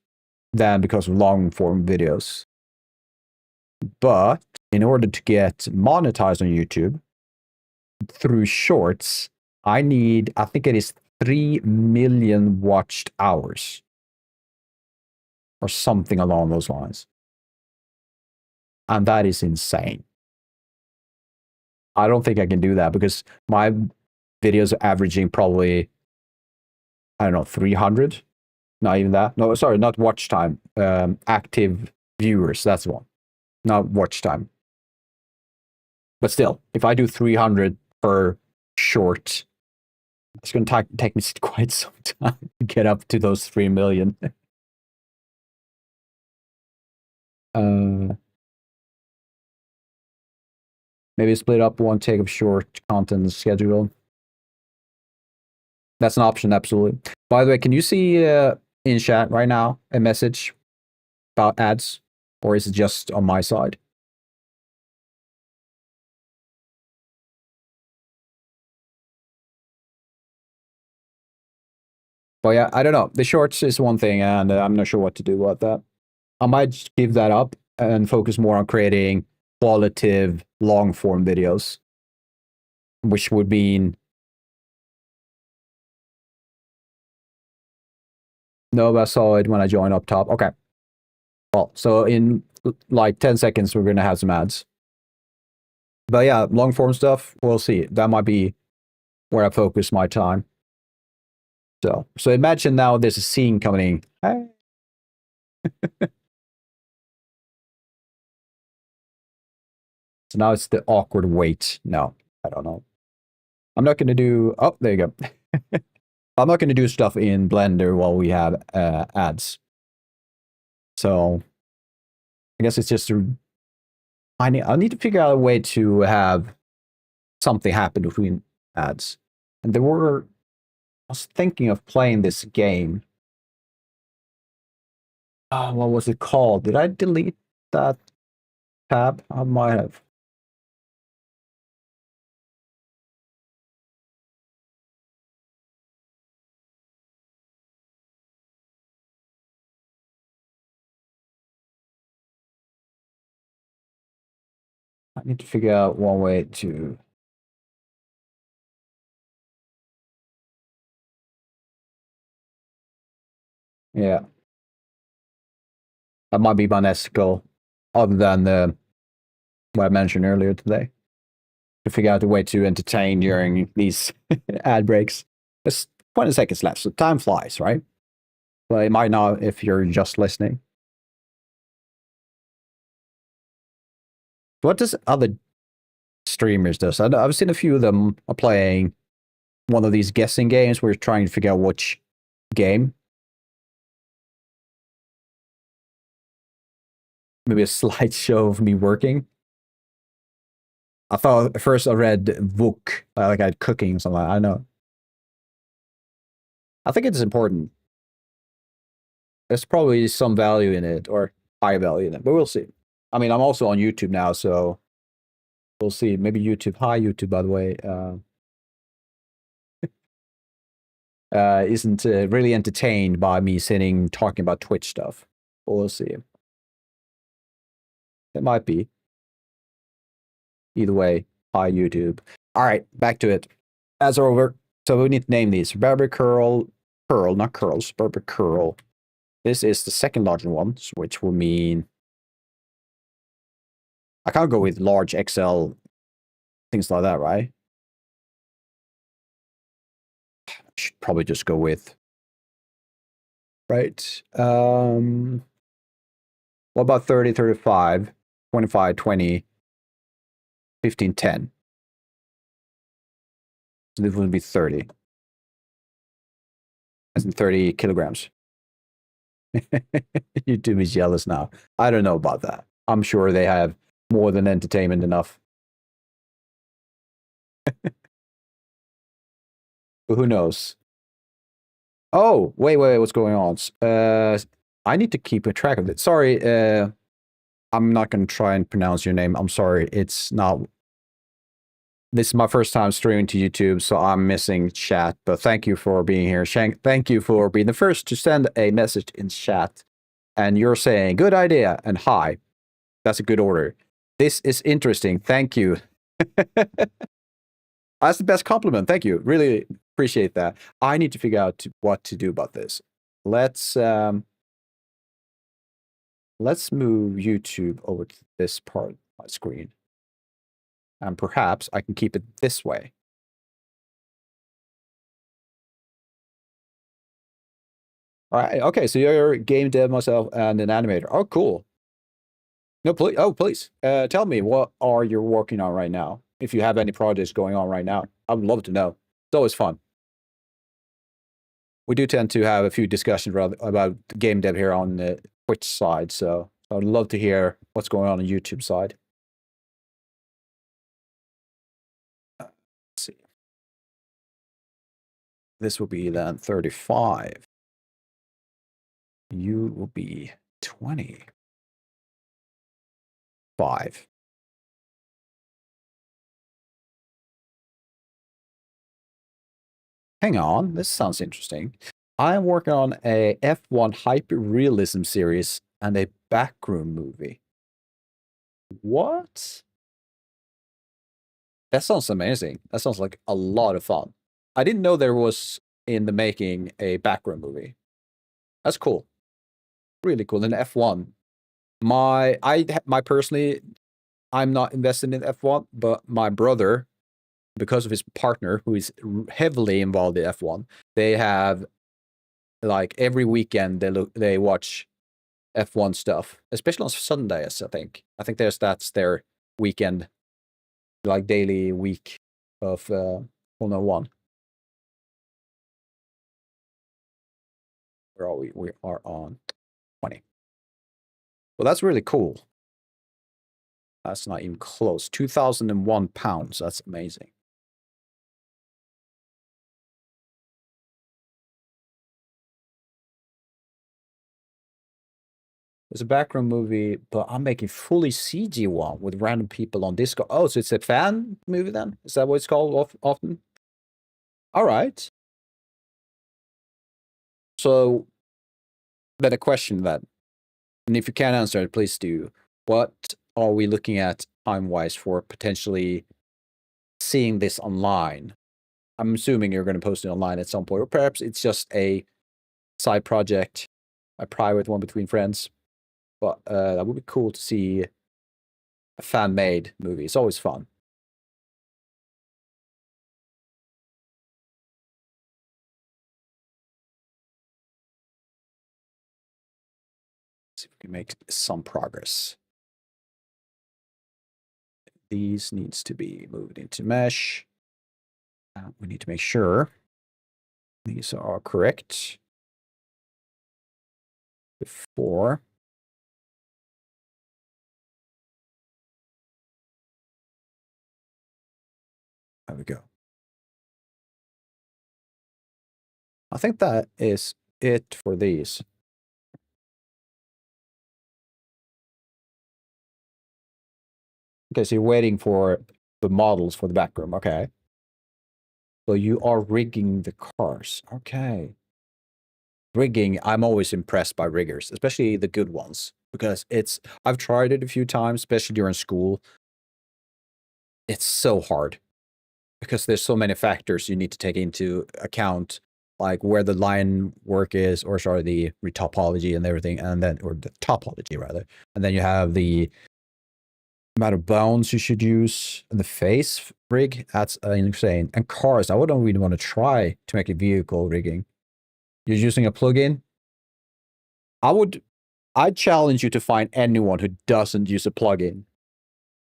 than because of long form videos. But in order to get monetized on YouTube through shorts, I think it is 3 million watched hours or something along those lines. And that is insane. I don't think I can do that because my videos are averaging probably, I don't know, 300. Not even that. No, sorry, not watch time. Active viewers, that's one. Not watch time. But still, if I do 300 per short, it's going to take me quite some time to get up to those 3 million. Maybe split up one take of short content schedule. That's an option, absolutely. By the way, can you see in chat right now a message about ads, or is it just on my side? But yeah, I don't know. The shorts is one thing, and I'm not sure what to do about that. I might give that up and focus more on creating qualitative long form videos, which would mean no, I saw it when I joined up top. Okay. Well, so in like 10 seconds, we're going to have some ads. But yeah, long form stuff, we'll see. That might be where I focus my time. So imagine now there's a scene coming in. So now it's the awkward wait. No, I don't know. I'm not going to do. Oh, there you go. I'm not going to do stuff in Blender while we have ads. So I guess it's just I need to figure out a way to have something happen between ads. And I was thinking of playing this game. What was it called? Did I delete that tab? I might have. I need to figure out one way to. Yeah. That might be my next goal, other than what I mentioned earlier today. To figure out a way to entertain during these ad breaks. There's 20 seconds left, so time flies, right? Well, it might not if you're just listening. What does other streamers do? I've seen a few of them are playing one of these guessing games where you're trying to figure out which game. Maybe a slideshow of me working. I thought at first I read Vuk, like I had cooking or something. I know. I think it's important. There's probably some value in it, or high value in it, but we'll see. I mean, I'm also on YouTube now, so we'll see. Maybe YouTube. Hi, YouTube, by the way. Isn't really entertained by me sitting talking about Twitch stuff. But we'll see. It might be. Either way, hi, YouTube. All right, back to it. Ads are over. So we need to name these. Barber curl, not curls, Barber curl. This is the second larger one, which will mean I can't go with large XL, things like that, right? I should probably just go with, right? What about 30, 35, 25, 20, 15, 10? So this would be 30. As in 30 kilograms. YouTube is jealous now. I don't know about that. I'm sure they have more than entertainment enough. But who knows? Oh, wait, what's going on? I need to keep a track of it. Sorry, I'm not going to try and pronounce your name. I'm sorry. It's not. This is my first time streaming to YouTube, so I'm missing chat. But thank you for being here. Shank, thank you for being the first to send a message in chat. And you're saying, good idea, and hi. That's a good order. This is interesting. Thank you. That's the best compliment. Thank you. Really appreciate that. I need to figure out what to do about this. Let's move YouTube over to this part of my screen. And perhaps I can keep it this way. All right. Okay. So you're a game dev myself and an animator. Oh, cool. No, please. Oh, please. Tell me, what are you working on right now? If you have any projects going on right now, I would love to know. It's always fun. We do tend to have a few discussions about game dev here on the Twitch side. So I'd love to hear what's going on YouTube side. Let's see. This will be then 35. You will be 25. Hang on, this sounds interesting. I'm working on a F1 hyper realism series and a backroom movie. What? That sounds amazing. That sounds like a lot of fun. I didn't know there was in the making a background movie. That's cool. Really cool. And F1. My personally, I'm not invested in F1, but my brother, because of his partner, who is heavily involved in F1, they have like every weekend they watch F1 stuff, especially on Sundays. I think that's their weekend, like daily week of Formula One. Where are we? We are on 20. Well, that's really cool. That's not even close. 2,001 pounds. That's amazing. There's a background movie, but I'm making fully CG one with random people on Discord. Oh, so it's a fan movie then? Is that what it's called often? All right. So, then a question then, and if you can't answer it, please do. What are we looking at time-wise for potentially seeing this online? I'm assuming you're going to post it online at some point, or perhaps it's just a side project, a private one between friends. But that would be cool to see a fan-made movie. It's always fun. See if we can make some progress. These needs to be moved into mesh. We need to make sure these are correct before. There we go. I think that is it for these. Okay, so you're waiting for the models for the back room. Okay. So you are rigging the cars. Okay. Rigging, I'm always impressed by riggers, especially the good ones, because I've tried it a few times, especially during school. It's so hard because there's so many factors you need to take into account, like where the line work is, or sorry, the retopology and everything, and then, or the topology rather. And then you have the amount of bounds you should use, and the face rig, that's insane. And cars, I wouldn't really want to try to make a vehicle rigging. You're using a plugin? I'd challenge you to find anyone who doesn't use a plugin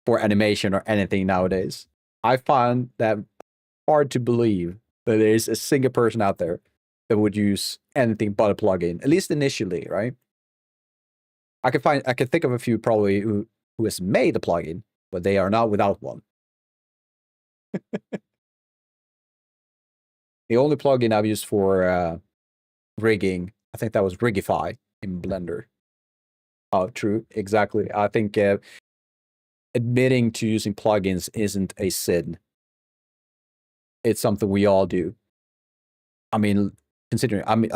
for animation or anything nowadays. I find that hard to believe that there is a single person out there that would use anything but a plugin, at least initially, right? I can think of a few probably who has made a plugin, but they are not without one. The only plugin I've used for rigging, I think that was Rigify in Blender. Oh, true, exactly. I think admitting to using plugins isn't a sin. It's something we all do. I mean, I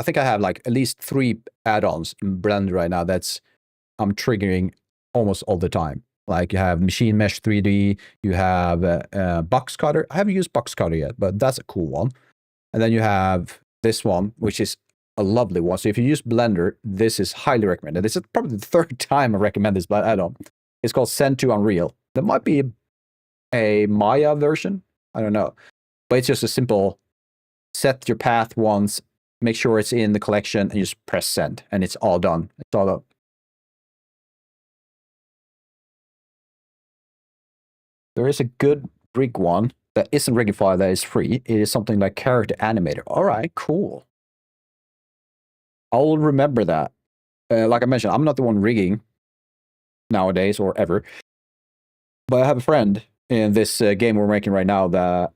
think I have like at least 3 add-ons in Blender right now that's I'm triggering almost all the time. Like you have Machine Mesh 3D, you have Box Cutter. I haven't used Box Cutter yet, but that's a cool one. And then you have this one, which is a lovely one. So if you use Blender, this is highly recommended. This is probably the 3rd time I recommend this add-on. It's called Send to Unreal. There might be a Maya version. I don't know. But it's just a simple set your path once, make sure it's in the collection, and you just press send, and it's all done. It's all up. There is a good rig one that isn't Rigify that is free. It is something like Character Animator. All right, cool. I'll remember that. Like I mentioned, I'm not the one rigging nowadays or ever, but I have a friend in this game we're making right now that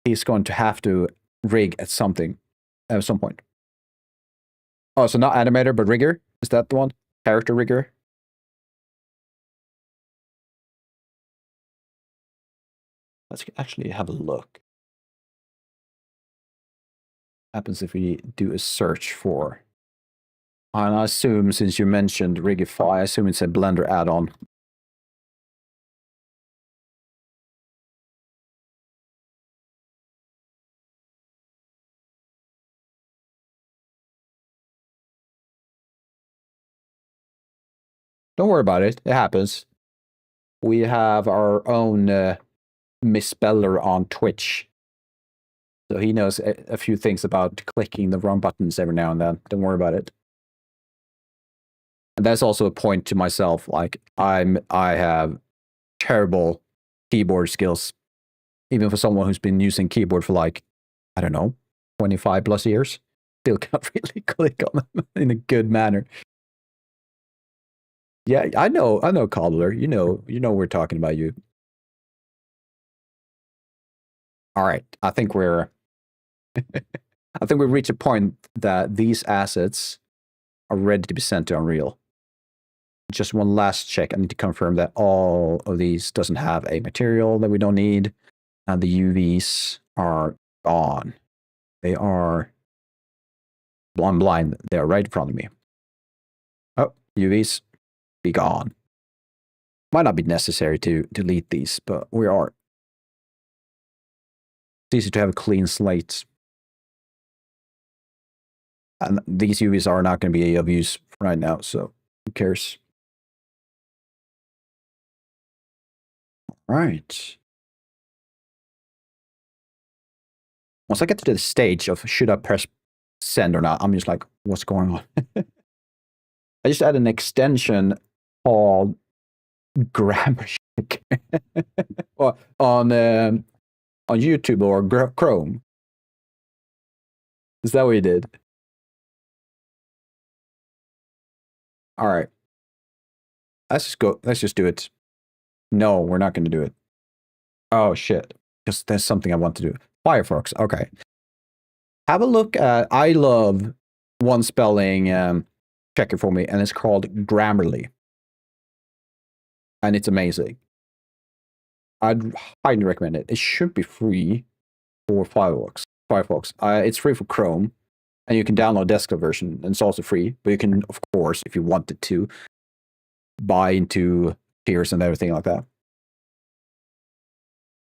he's going to have to rig at some point. Oh, so not animator, but rigger? Is that the one? Character rigger? Let's actually have a look. What happens if we do a search for? And I assume, since you mentioned Rigify, I assume it's a Blender add-on. Don't worry about it. It happens. We have our own misspeller on Twitch. So he knows a few things about clicking the wrong buttons every now and then. Don't worry about it. And that's also a point to myself. Like I have terrible keyboard skills, even for someone who's been using keyboard for like, I don't know, 25 plus years. Still can't really click on them in a good manner. Yeah, I know, Cobbler. You know, we're talking about you. All right, I think we've reached a point that these assets are ready to be sent to Unreal. Just one last check. I need to confirm that all of these doesn't have a material that we don't need, and the UVs are gone. They are. I'm blind. They're right in front of me. Oh, UVs, be gone. Might not be necessary to delete these, but we are. It's easy to have a clean slate. And these UVs are not going to be of use right now, so who cares? Right. Once I get to the stage of should I press send or not, I'm just like, what's going on? I just added an extension called Grammar Check on YouTube or Chrome. Is that what you did? All right. Let's just go. Let's just do it. No, we're not going to do it. Oh, shit. Because there's something I want to do. Firefox. Okay. Have a look at, I love one spelling checker for me, and it's called Grammarly. And it's amazing. I'd highly recommend it. It should be free for Firefox. It's free for Chrome, and you can download desktop version, and it's also free. But you can, of course, if you wanted to, buy into tiers and everything like that.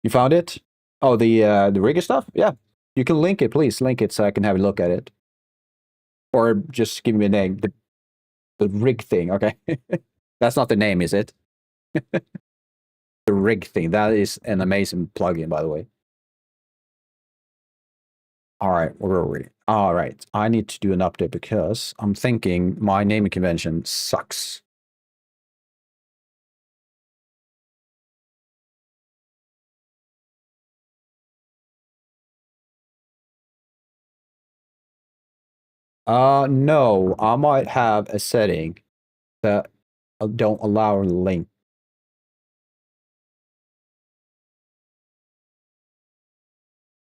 You found it? Oh, the rigger stuff? Yeah. You can link it, please. Link it so I can have a look at it. Or just give me a name. The rig thing, okay? That's not the name, is it? The rig thing. That is an amazing plugin, by the way. All right, where are we? All right, I need to do an update because I'm thinking my naming convention sucks. No, I might have a setting that don't allow a link.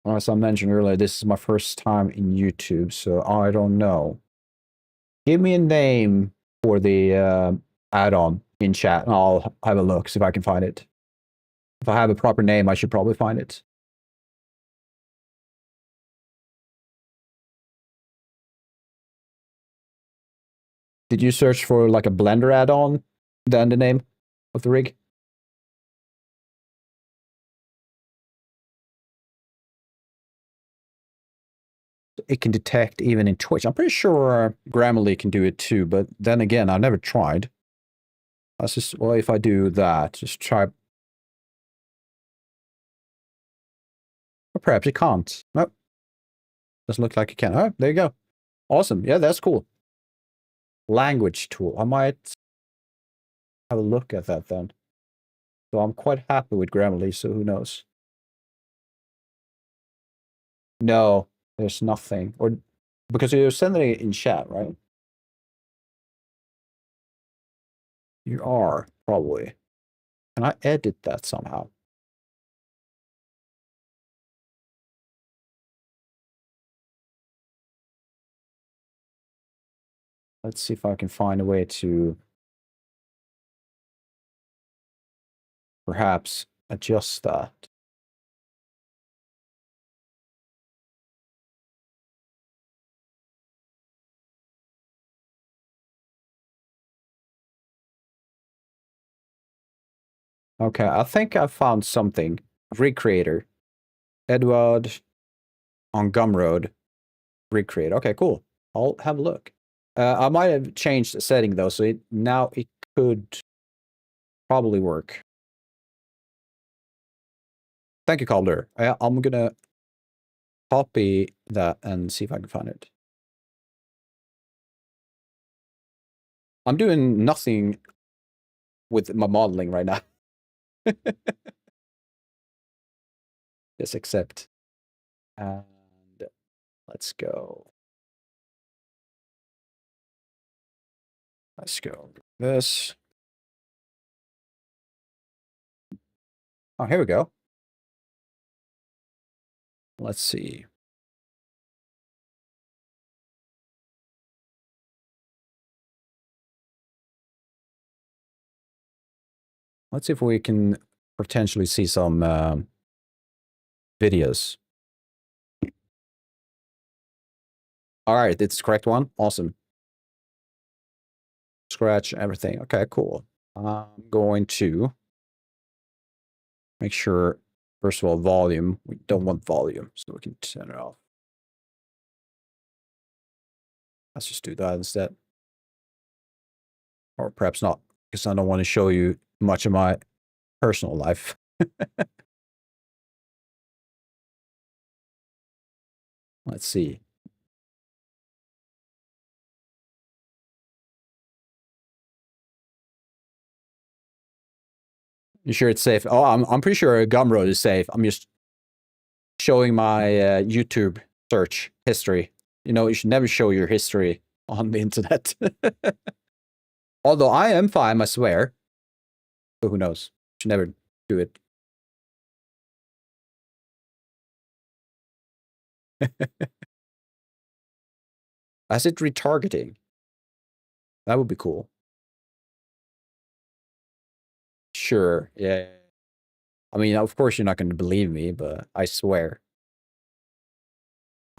As I mentioned earlier, this is my first time in YouTube, so I don't know. Give me a name for the add-on in chat, and I'll have a look, see if I can find it. If I have a proper name, I should probably find it. Did you search for like a Blender add-on, then the name of the rig? It can detect even in Twitch. I'm pretty sure Grammarly can do it too, but then again, I've never tried. Let's just, well, if I do that, just try. Or perhaps it can't. Nope. Doesn't look like it can. Oh, there you go. Awesome. Yeah, that's cool. Language tool. I might have a look at that then. So I'm quite happy with Grammarly, so who knows? No, there's nothing. Or because you're sending it in chat, right? You are, probably. Can I edit that somehow? Let's see if I can find a way to perhaps adjust that. Okay, I think I found something. Rig creator. Edward on Gumroad. Rig creator. Okay, cool. I'll have a look. I might have changed the setting though, so now it could probably work. Thank you, Calder. I'm gonna copy that and see if I can find it. I'm doing nothing with my modeling right now. Just accept. And let's go. Let's go. This. Oh, here we go. Let's see. Let's see if we can potentially see some videos. All right, it's the correct one. Awesome. Scratch everything. Okay, cool. I'm going to make sure, first of all, volume. We don't want volume, so we can turn it off. Let's just do that instead. Or perhaps not, because I don't want to show you much of my personal life. Let's see. You sure it's safe? Oh, I'm pretty sure Gumroad is safe. I'm just showing my YouTube search history. You know, you should never show your history on the internet. Although I am fine, I swear. But who knows? Should never do it. As it retargeting? That would be cool. Sure, yeah. I mean, of course you're not going to believe me, but I swear.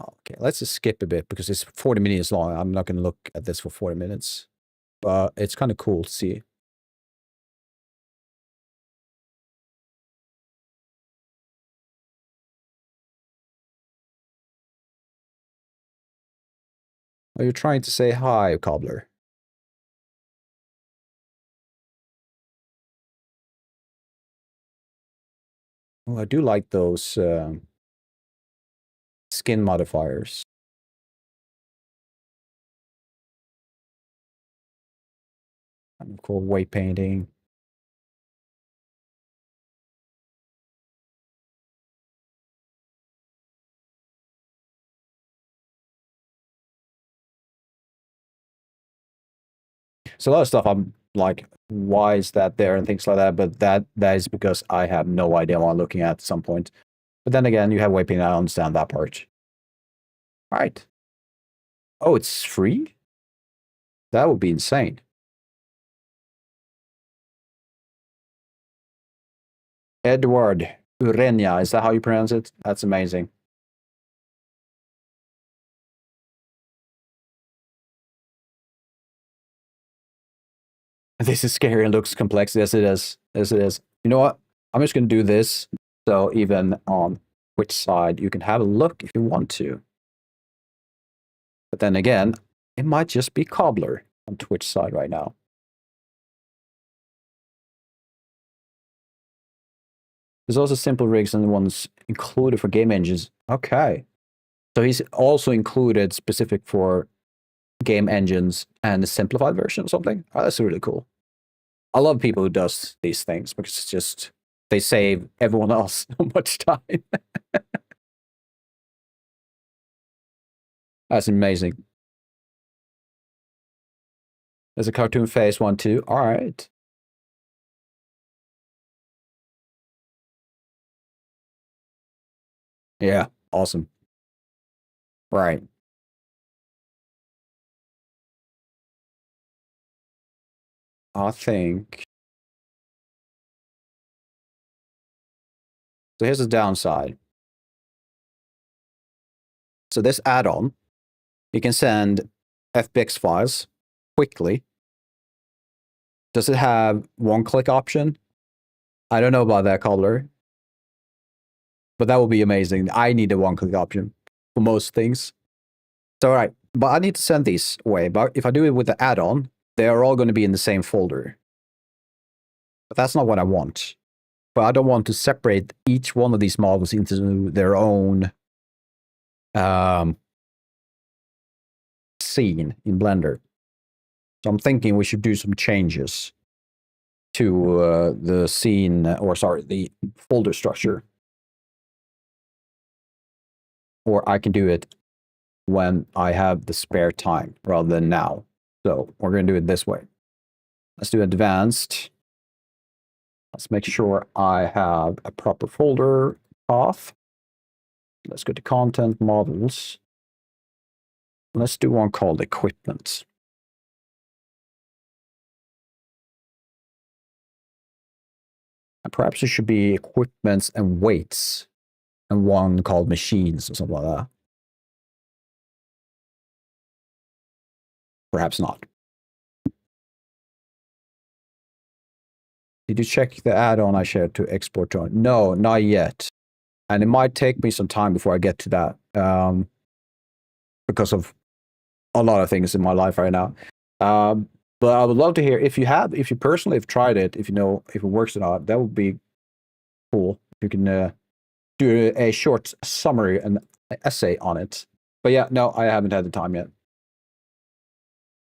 Okay, let's just skip a bit because it's 40 minutes long. I'm not going to look at this for 40 minutes. But it's kind of cool to see. Are you trying to say hi, Cobbler? Oh, I do like those skin modifiers. Kind of cool weight painting. So a lot of stuff I'm like, why is that there and things like that? But that is because I have no idea what I'm looking at some point. But then again, you have weight painting. I understand that part. All right. Oh, it's free? That would be insane. Edward Urenia, is that how you pronounce it? That's amazing. This is scary and looks complex. Yes, it is. Yes, it is. You know what? I'm just going to do this. So even on which side, you can have a look if you want to. But then again, it might just be Cobbler on Twitch side right now. There's also simple rigs and the ones included for game engines. Okay. So he's also included specific for game engines and the simplified version or something. Oh, that's really cool. I love people who does these things because it's just, they save everyone else so much time. That's amazing. There's a cartoon face one too. All right. Yeah, awesome. Right. I think. So here's the downside. So this add-on, you can send FBX files quickly. Does it have one-click option? I don't know about that, Cobbler. But that would be amazing. I need a one-click option for most things. So, all right. But I need to send these away. But if I do it with the add-on, they are all going to be in the same folder. But that's not what I want. But I don't want to separate each one of these models into their own scene in Blender. So I'm thinking we should do some changes to the scene, or sorry, the folder structure. Or I can do it when I have the spare time rather than now. So we're going to do it this way. Let's do advanced. Let's make sure I have a proper folder path. Let's go to content models. Let's do one called equipment. And perhaps it should be equipments and weights, and one called machines or something like that. Perhaps not. Did you check the add-on I shared to export to? No, not yet. And it might take me some time before I get to that, because of a lot of things in my life right now. But I would love to hear if you personally have tried it, if you know if it works or not. That would be cool. If you can do a short summary and essay on it. But yeah, no, I haven't had the time yet,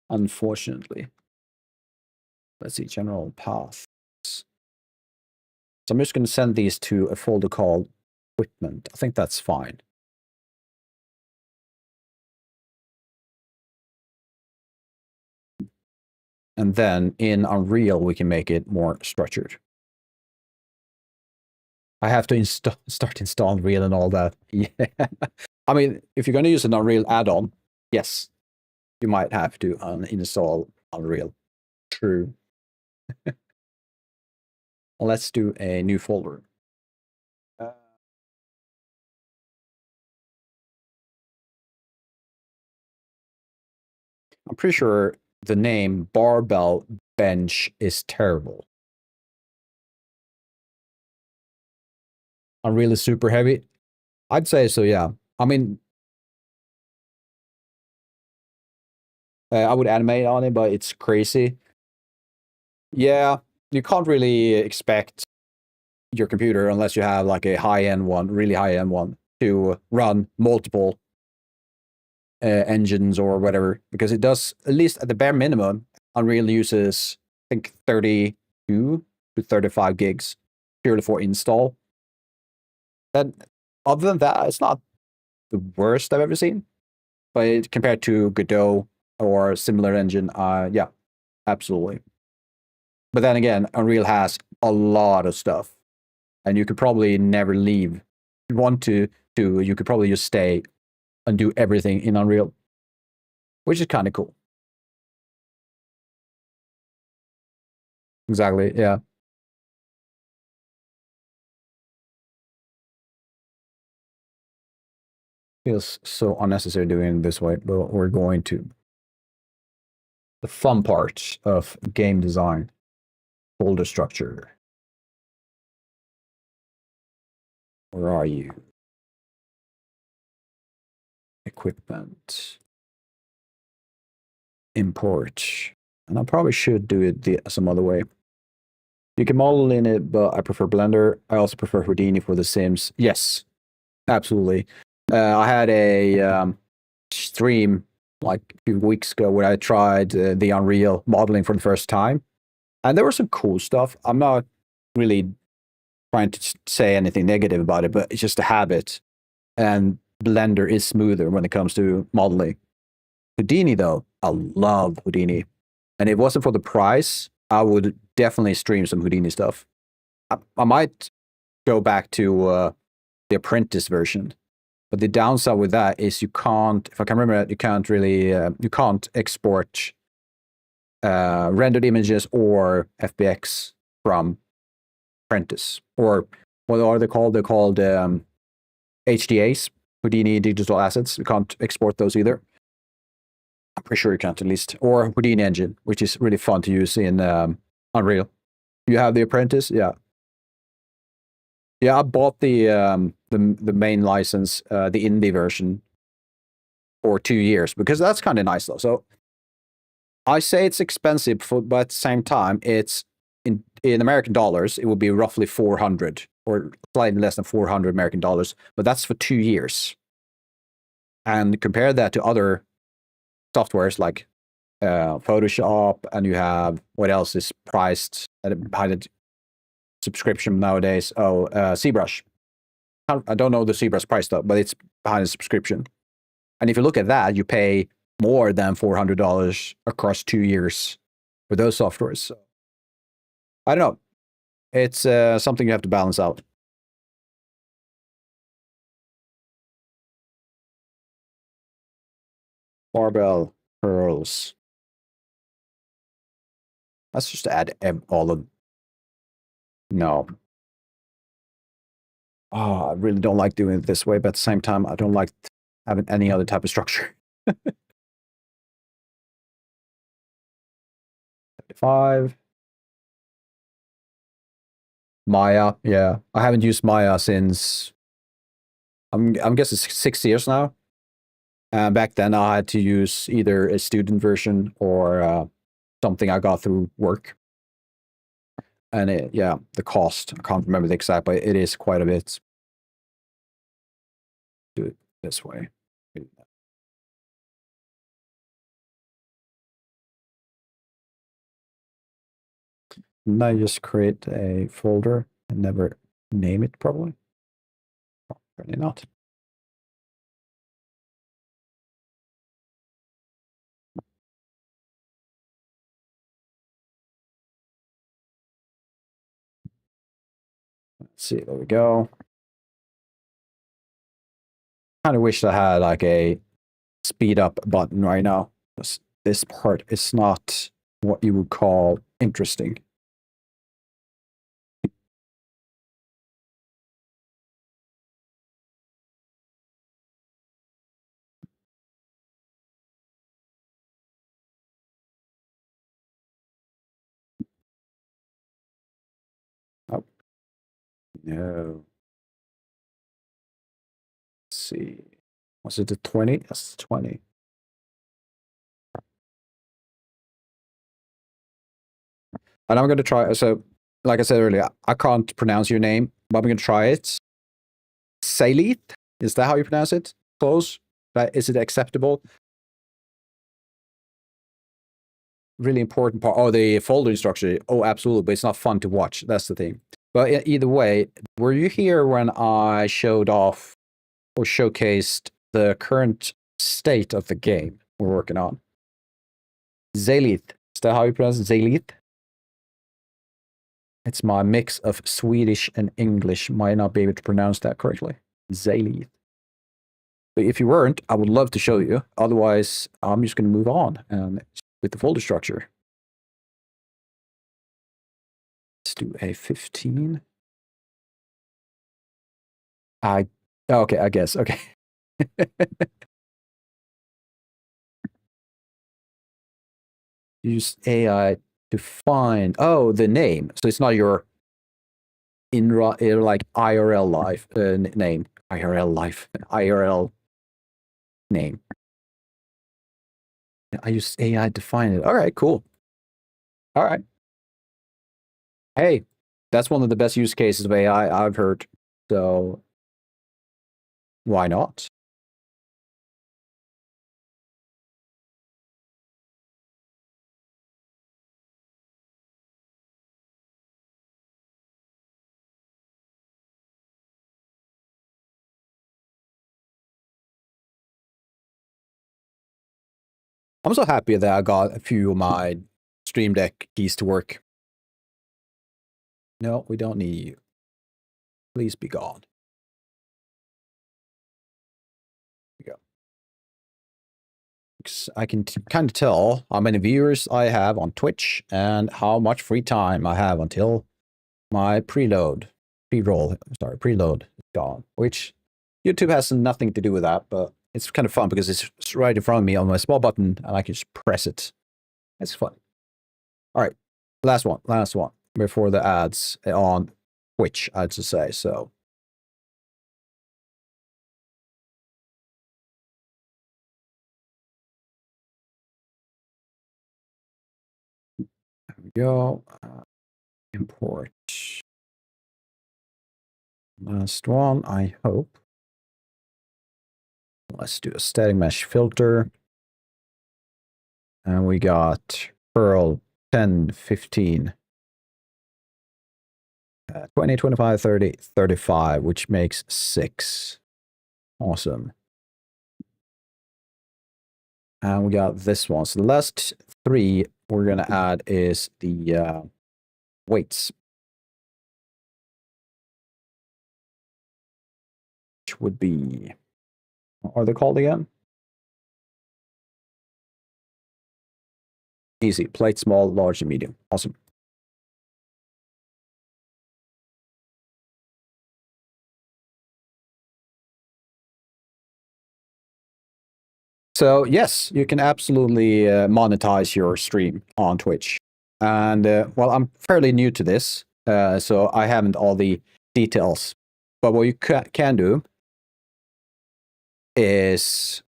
unfortunately. Let's see, general path. So I'm just going to send these to a folder called equipment. I think that's fine. And then in Unreal, we can make it more structured. I have to start installing Unreal and all that. Yeah. I mean, if you're going to use an Unreal add-on, yes, you might have to install Unreal. True. Let's do a new folder. I'm pretty sure the name Barbell Bench is terrible. Unreal is super heavy. I'd say so, yeah. I mean, I would animate on it, but it's crazy. Yeah, you can't really expect your computer, unless you have like a high-end one, really high-end one, to run multiple engines or whatever, because it does, at least at the bare minimum, Unreal uses, I think, 32 to 35 gigs purely for install. Then, other than that, it's not the worst I've ever seen. But compared to Godot or similar engine, yeah, absolutely. But then again, Unreal has a lot of stuff, and you could probably never leave. If you want to, you could probably just stay and do everything in Unreal, which is kind of cool. Exactly, yeah. Feels so unnecessary doing it this way, but we're going to. The fun part of game design, folder structure. Where are you? Equipment. Import. And I probably should do it some other way. You can model in it, but I prefer Blender. I also prefer Houdini for The Sims. Yes, absolutely. I had a stream like a few weeks ago where I tried the Unreal modeling for the first time. And there was some cool stuff. I'm not really trying to say anything negative about it, but it's just a habit. And Blender is smoother when it comes to modeling. Houdini, though, I love Houdini. And if it wasn't for the price, I would definitely stream some Houdini stuff. I might go back to the Apprentice version. But the downside with that is you can't, if I can remember, you can't really, you can't export rendered images or FBX from Apprentice. Or what are they called? They're called HDAs, Houdini Digital Assets. You can't export those either. I'm pretty sure you can't, at least. Or Houdini Engine, which is really fun to use in Unreal. You have the Apprentice? Yeah. Yeah, I bought the main license, the indie version, for 2 years, because that's kind of nice, though. So I say it's expensive, but at the same time, it's in American dollars, it would be roughly 400 or slightly less than 400 American dollars, but that's for 2 years. And compare that to other softwares like Photoshop, and you have what else is priced behind a subscription nowadays? Oh, ZBrush. I don't know the ZBrush price though, but it's behind a subscription. And if you look at that, you pay more than $400 across 2 years for those softwares. So, I don't know. It's something you have to balance out. Barbell curls. Let's just add all of. No. Oh, I really don't like doing it this way, but at the same time, I don't like having any other type of structure. 5. Maya, yeah. I haven't used Maya since I'm guessing 6 years now. Back then, I had to use either a student version or something I got through work. And the cost, I can't remember the exact, but it is quite a bit. Do it this way. And I just create a folder and never name it, probably. Probably not. Let's see, there we go. Kind of wish I had like a speed up button right now. This part is not what you would call interesting. Oh, no. Let's see. Was it the 20? Yes, 20. And I'm going to try. So, like I said earlier, I can't pronounce your name, but I'm going to try it. Salith? Is that how you pronounce it? Close? Is it acceptable? Really important part. Oh, the foldering structure. Oh, absolutely. But it's not fun to watch. That's the thing. But either way, were you here when I showed off or showcased the current state of the game we're working on? Zalith. Is that how you pronounce it? Zalith? It's my mix of Swedish and English. Might not be able to pronounce that correctly. Zalith. But if you weren't, I would love to show you. Otherwise, I'm just going to move on and with the folder structure. Let's do a 15. Okay, I guess. Okay. Use AI to find the name. So it's not your like IRL life name. IRL name. I use AI to find it. All right, cool. All right. Hey, that's one of the best use cases of AI I've heard. So why not? I'm so happy that I got a few of my Stream Deck keys to work. No, we don't need you. Please be gone. Here we go. I can kind of tell how many viewers I have on Twitch and how much free time I have until my preload is gone, which YouTube has nothing to do with that, but it's kind of fun because it's right in front of me on my small button and I can just press it. It's fun. All right, last one before the ads on Twitch, I'd just say. So there we go. import. Last one, I hope. Let's do a static mesh filter. And we got Perl 10, 15, 20, 25, 30, 35, which makes 6. Awesome. And we got this one. So the last 3 we're going to add is the weights, which would be, what are they called again? Easy. Plate, small, large, and medium. Awesome. So yes, you can absolutely monetize your stream on Twitch. And well, I'm fairly new to this, so I haven't all the details. But what you can do is,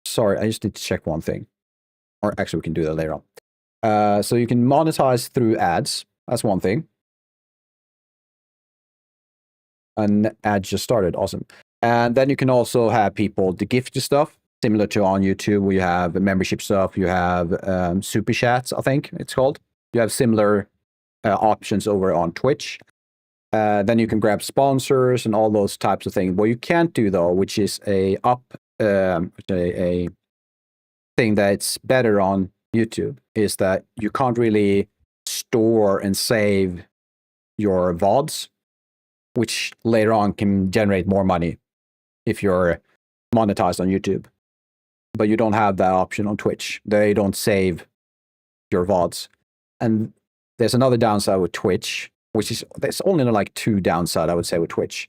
sorry, I just need to check one thing. Or actually, we can do that later on. So you can monetize through ads. That's one thing. An ad just started. Awesome. And then you can also have people to gift you stuff, similar to on YouTube, where you have membership stuff. You have super chats, I think it's called. You have similar options over on Twitch. Then you can grab sponsors and all those types of things. What you can't do, though, which is a thing that's better on YouTube, is that you can't really store and save your VODs, which later on can generate more money if you're monetized on YouTube. But you don't have that option on Twitch. They don't save your VODs. And there's another downside with Twitch, which is, there's only like 2 downsides, I would say, with Twitch.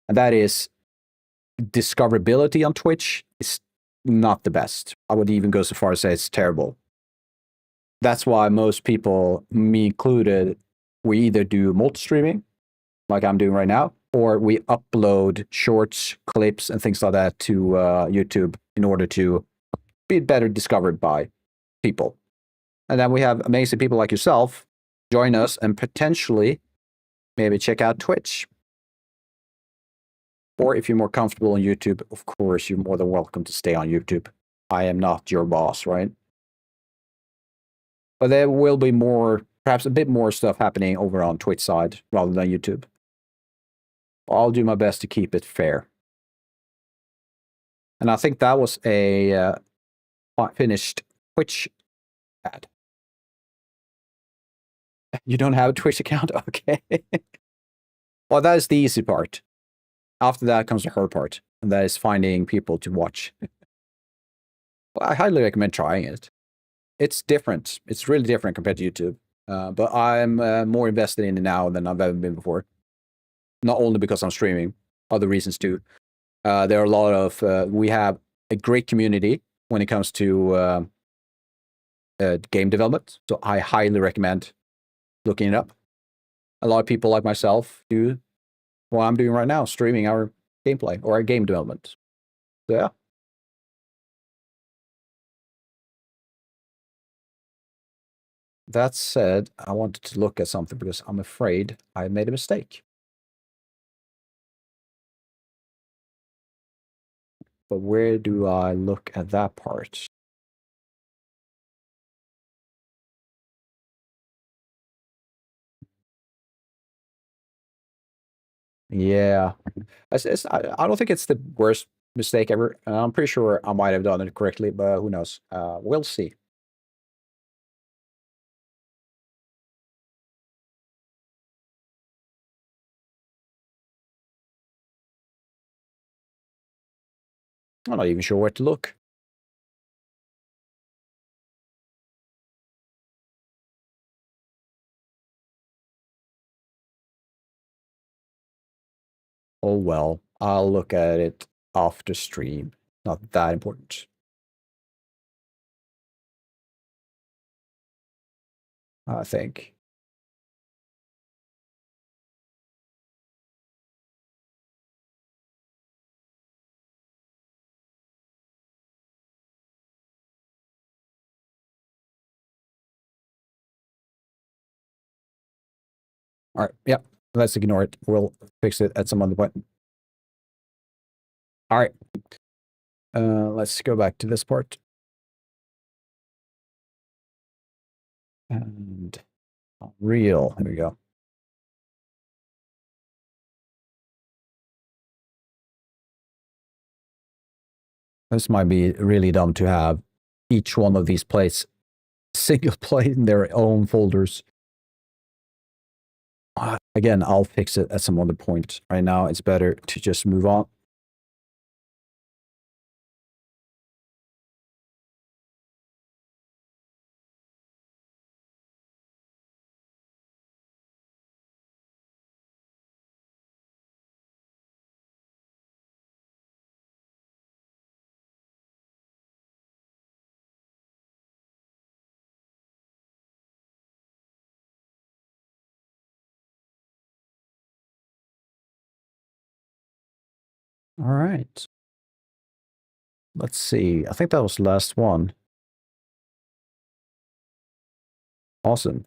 And that is discoverability on Twitch is not the best. I would even go so far as to say it's terrible. That's why most people, me included, we either do multi-streaming, like I'm doing right now, or we upload shorts, clips, and things like that to YouTube in order to be better discovered by people. And then we have amazing people like yourself join us and potentially maybe check out Twitch. Or if you're more comfortable on YouTube, of course, you're more than welcome to stay on YouTube. I am not your boss, right? But there will be more, perhaps a bit more stuff happening over on Twitch side rather than YouTube. I'll do my best to keep it fair. And I think that was a finished Twitch ad. You don't have a Twitch account? Okay. Well, that is the easy part. After that comes the hard part, and that is finding people to watch. Well, I highly recommend trying it. It's different. It's really different compared to YouTube. But I'm more invested in it now than I've ever been before. Not only because I'm streaming, other reasons too. There are a lot of, we have a great community when it comes to game development. So I highly recommend looking it up. A lot of people like myself do what I'm doing right now, streaming our gameplay or our game development. So, yeah. That said, I wanted to look at something because I'm afraid I made a mistake. But where do I look at that part? Yeah. I don't think it's the worst mistake ever. I'm pretty sure I might have done it correctly, but who knows? We'll see. I'm not even sure where to look. Oh well, I'll look at it after stream. Not that important, I think. All right. Yeah. Let's ignore it. We'll fix it at some other point. All right. Let's go back to this part. And real. There we go. This might be really dumb to have each one of these plates single plate in their own folders. Again, I'll fix it at some other point. Right now, it's better to just move on. All right. Let's see. I think that was the last one. Awesome.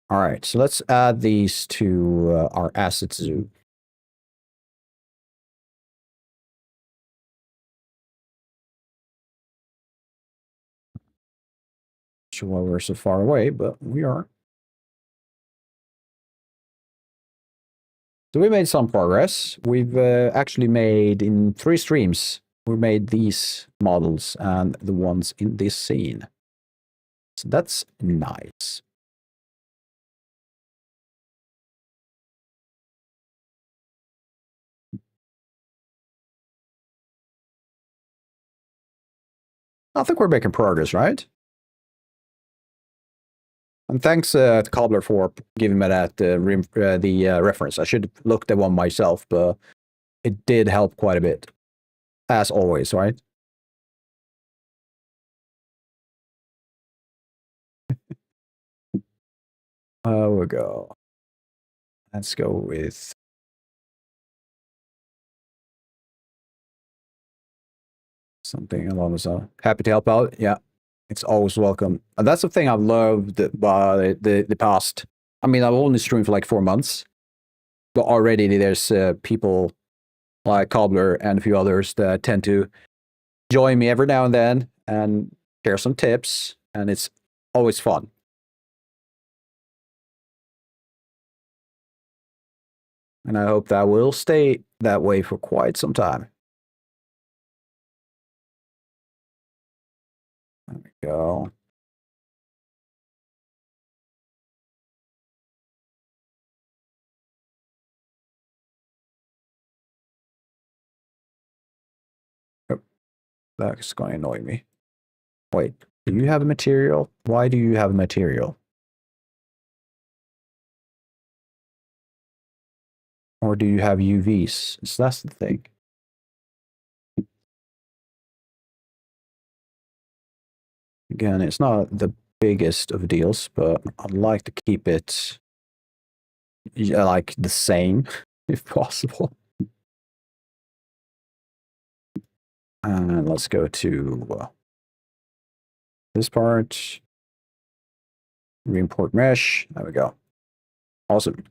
All right, so let's add these to our asset zoo. Sure why we're so far away, but we are. So we made some progress. We've actually made in 3 streams. We made these models and the ones in this scene. So that's nice. I think we're making progress, right? And thanks to Cobbler for giving me that reference. I should have looked at one myself, but it did help quite a bit, as always, right? We'll go. Let's go with something along those lines. Happy to help out. Yeah, it's always welcome. And that's the thing I've loved by the past. I mean, I've only streamed for like 4 months, but already there's people like Cobbler and a few others that tend to join me every now and then and share some tips, and it's always fun. And I hope that will stay that way for quite some time. There we go. Oh, that's going to annoy me. Wait, do you have a material? Why do you have a material? Or do you have UVs? So that's the thing. Again, it's not the biggest of deals, but I'd like to keep it like the same, if possible. And let's go to this part. Re-import mesh. There we go. Awesome.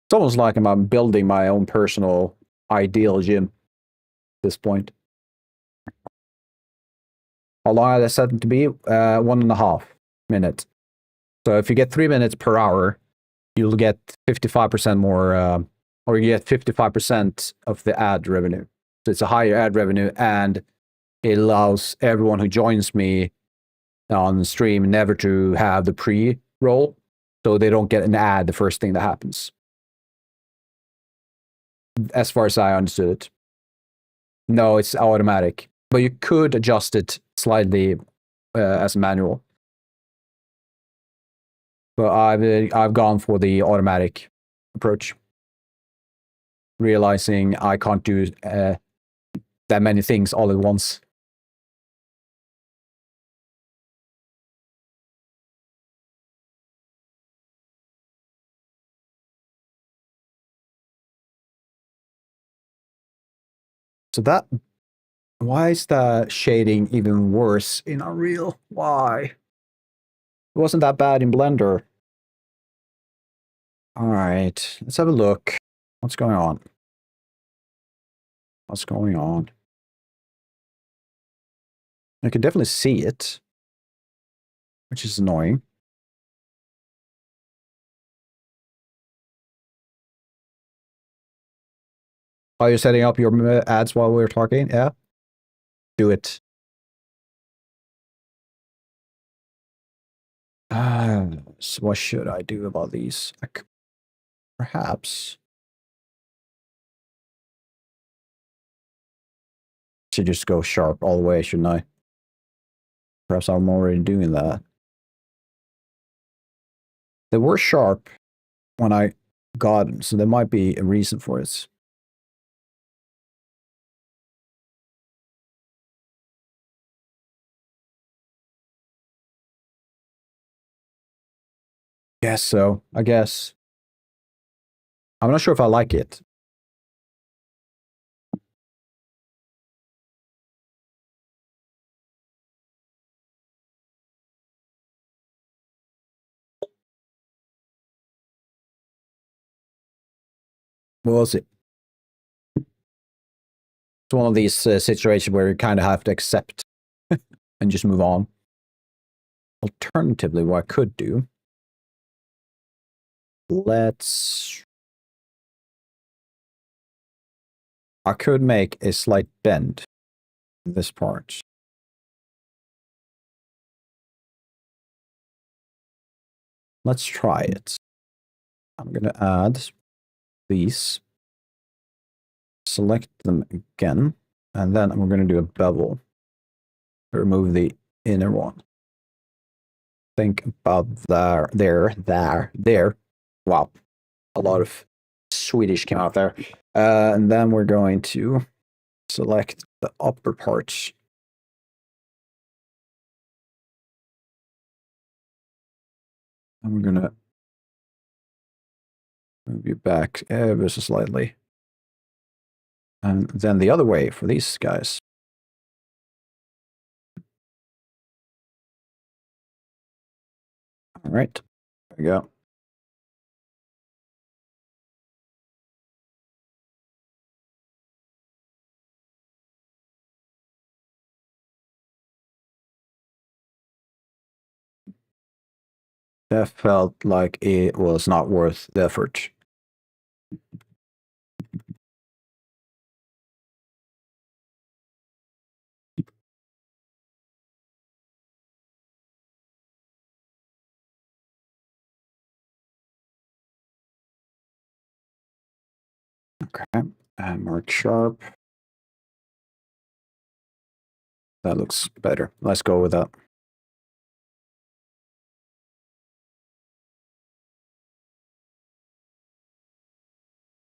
It's almost like I'm building my own personal ideal gym at this point. How long are they set to be? 1.5 minutes. So if you get 3 minutes per hour, you'll get 55% more, or you get 55% of the ad revenue. So it's a higher ad revenue, and it allows everyone who joins me on stream never to have the pre-roll, so they don't get an ad the first thing that happens. As far as I understood it. No, it's automatic, but you could adjust it slightly as manual. But I've gone for the automatic approach, realizing I can't do that many things all at once. So that, why is the shading even worse in Unreal? Why? It wasn't that bad in Blender. All right, let's have a look. What's going on? What's going on? I can definitely see it, which is annoying. Are you setting up your ads while we're talking? Yeah. Do it. So what should I do about these? Perhaps should just go sharp all the way, shouldn't I? Perhaps I'm already doing that. They were sharp when I got them, so there might be a reason for it. Guess so. I guess. I'm not sure if I like it. We'll see. It's one of these situations where you kind of have to accept and just move on. Alternatively, what I could do, I could make a slight bend in this part. Let's try it. I'm going to add these, select them again, and then we're going to do a bevel to remove the inner one. Think about there. Wow, a lot of Swedish came out there. And then we're going to select the upper parts. And we're going to move you back ever so slightly. And then the other way for these guys. All right, there we go. That felt like it was not worth the effort. Okay, and mark sharp. That looks better. Let's go with that.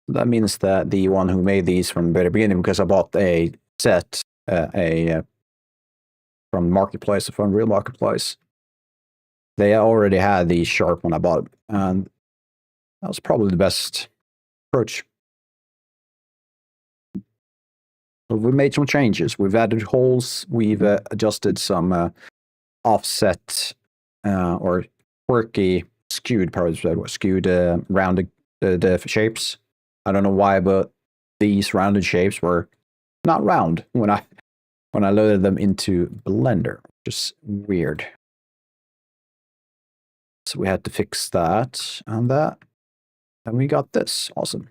That means that the one who made these from the very beginning, because I bought a set, from Marketplace, from Real Marketplace, they already had these sharp when I bought them, and that was probably the best approach. So we made some changes. We've added holes. We've adjusted some offset or quirky, skewed, rounded the shapes. I don't know why, but these rounded shapes were not round when I loaded them into Blender, which is weird. So we had to fix that and that, and we got this. Awesome.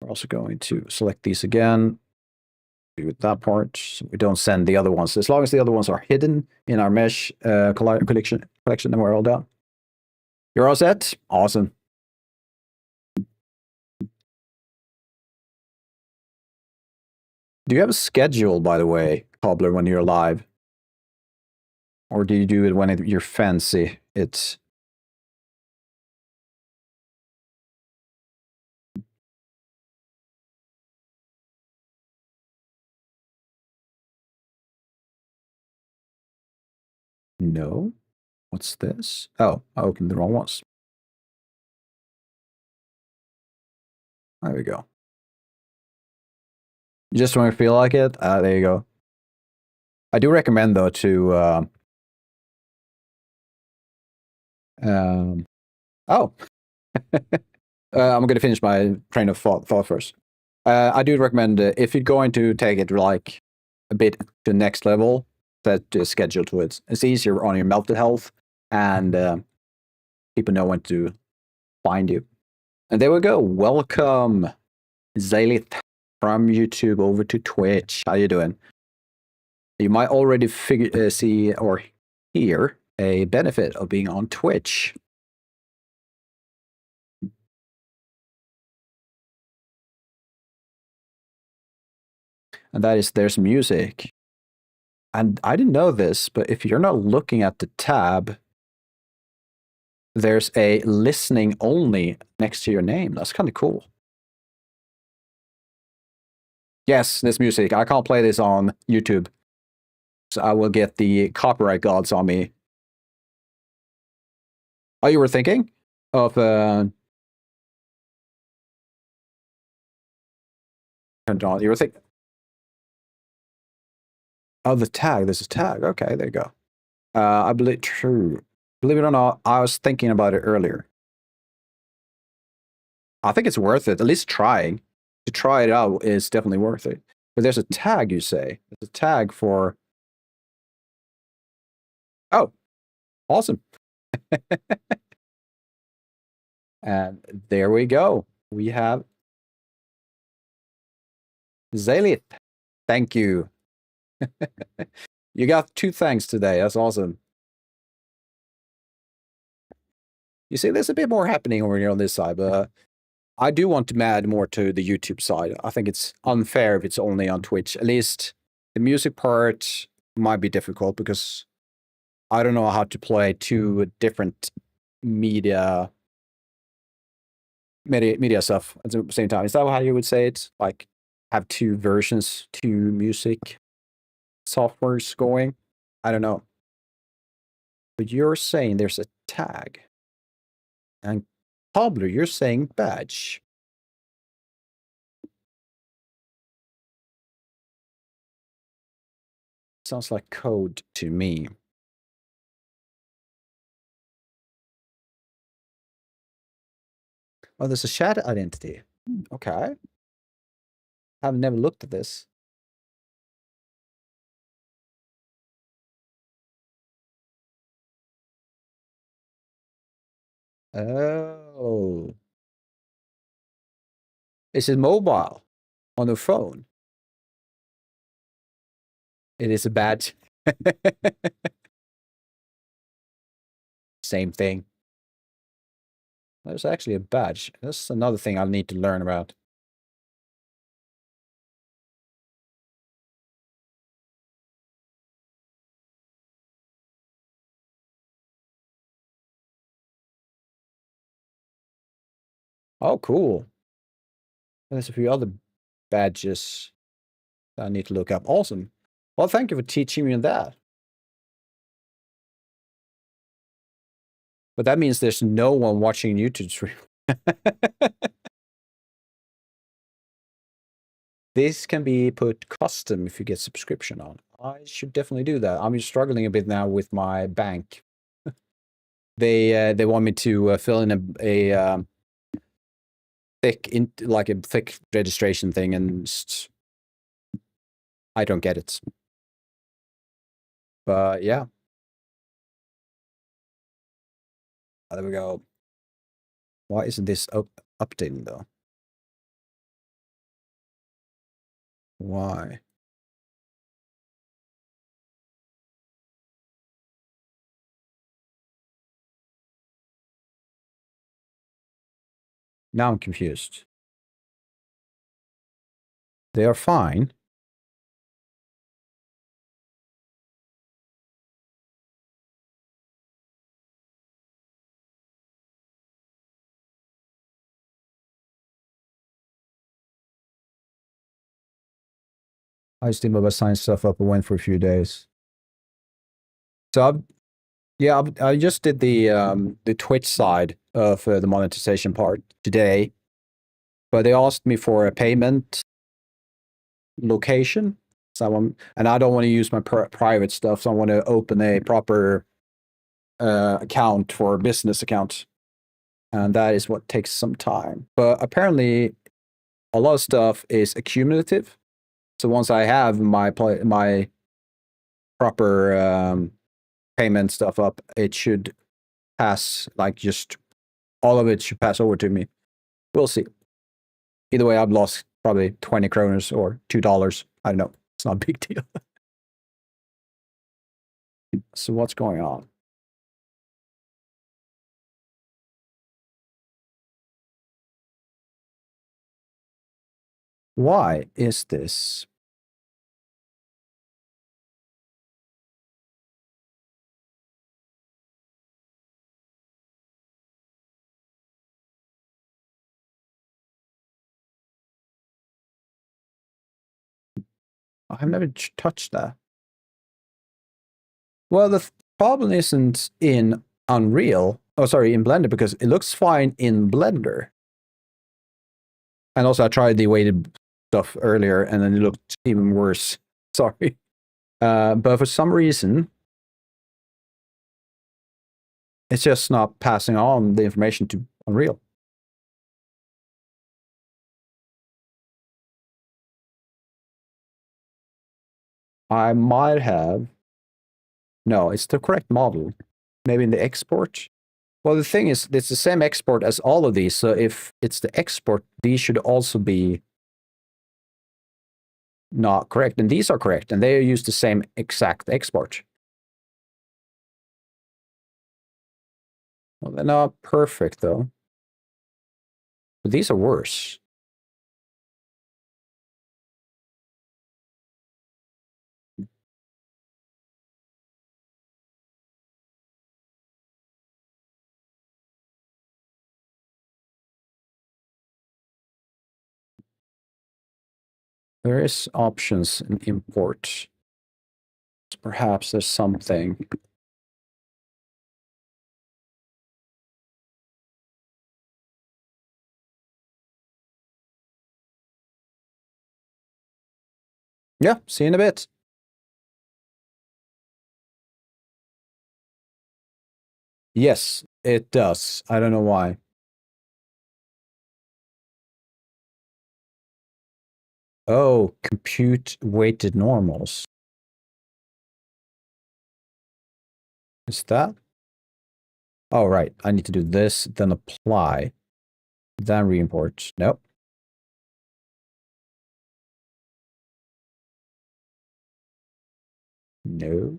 We're also going to select these again, do that part, so we don't send the other ones. As long as the other ones are hidden in our mesh collection, then we're all done. You're all set? Awesome. Do you have a schedule, by the way, Cobbler, when you're live? Or do you do it when you're fancy? It's no. What's this? Oh, I opened the wrong ones. There we go. Just when you feel like it. There you go. I do recommend though to. Um, oh, I'm going to finish my train of thought first. I do recommend if you're going to take it like a bit to the next level, that schedule to it. It's easier on your mental health, and people know when to find you. And there we go. Welcome, Zalit, from YouTube over to Twitch. How you doing? You might already see or hear a benefit of being on Twitch. And that is there's music. And I didn't know this, but if you're not looking at the tab, there's a listening only next to your name. That's kind of cool. Yes, this music. I can't play this on YouTube. So I will get the copyright gods on me. Oh, you were thinking of you were thinking. Oh, the tag. This is tag. Okay, there you go. I believe true. Believe it or not, I was thinking about it earlier. I think it's worth it. At least trying to try it out is definitely worth it. But there's a tag, you say. There's a tag for. Oh, awesome. And there we go. We have Zalit. Thank you. You got 2 thanks today. That's awesome. You see, there's a bit more happening over here on this side, but I do want to add more to the YouTube side. I think it's unfair if it's only on Twitch. At least the music part might be difficult because I don't know how to play 2 different media stuff at the same time. Is that how you would say it? Like have 2 versions, 2 music softwares going? I don't know. But you're saying there's a tag. And Pablo, you're saying badge. Sounds like code to me. Oh, there's a shared identity. Okay. I've never looked at this. Oh. Is it mobile on the phone? It is a badge. Same thing. There's actually a badge. That's another thing I'll need to learn about. Oh, cool. There's a few other badges that I need to look up. Awesome. Well, thank you for teaching me on that. But that means there's no one watching YouTube stream. This can be put custom if you get subscription on. I should definitely do that. I'm struggling a bit now with my bank. They want me to fill in a thick registration thing, and I don't get it. But yeah, there we go. Why isn't this updating though? Why? Now I'm confused. They are fine. I just did my sign stuff up and went for a few days. So I just did the Twitch side of the monetization part today, but they asked me for a payment location. And I don't want to use my private stuff, so I want to open a proper account for a business account, and that is what takes some time. But apparently, a lot of stuff is accumulative. So once I have my proper payment stuff up, it should pass, like, just all of it should pass over to me. We'll see. Either way, I've lost probably 20 kroners or $2. I don't know. It's not a big deal. So what's going on? Why is this? I've never touched that. Well, the problem isn't in Unreal. Oh, sorry, in Blender, because it looks fine in Blender. And also, I tried the weighted stuff earlier, and then it looked even worse. Sorry. But for some reason, it's just not passing on the information to Unreal. I might have. No, it's the correct model. Maybe in the export. Well, the thing is, it's the same export as all of these. So if it's the export, these should also be not correct. And these are correct. And they use the same exact export. Well, they're not perfect, though. But these are worse. There is options in import. Perhaps there's something. Yeah, see you in a bit. Yes, it does. I don't know why. Oh, compute weighted normals. Is that? Oh, right. I need to do this, then apply, then re-import. Nope. No.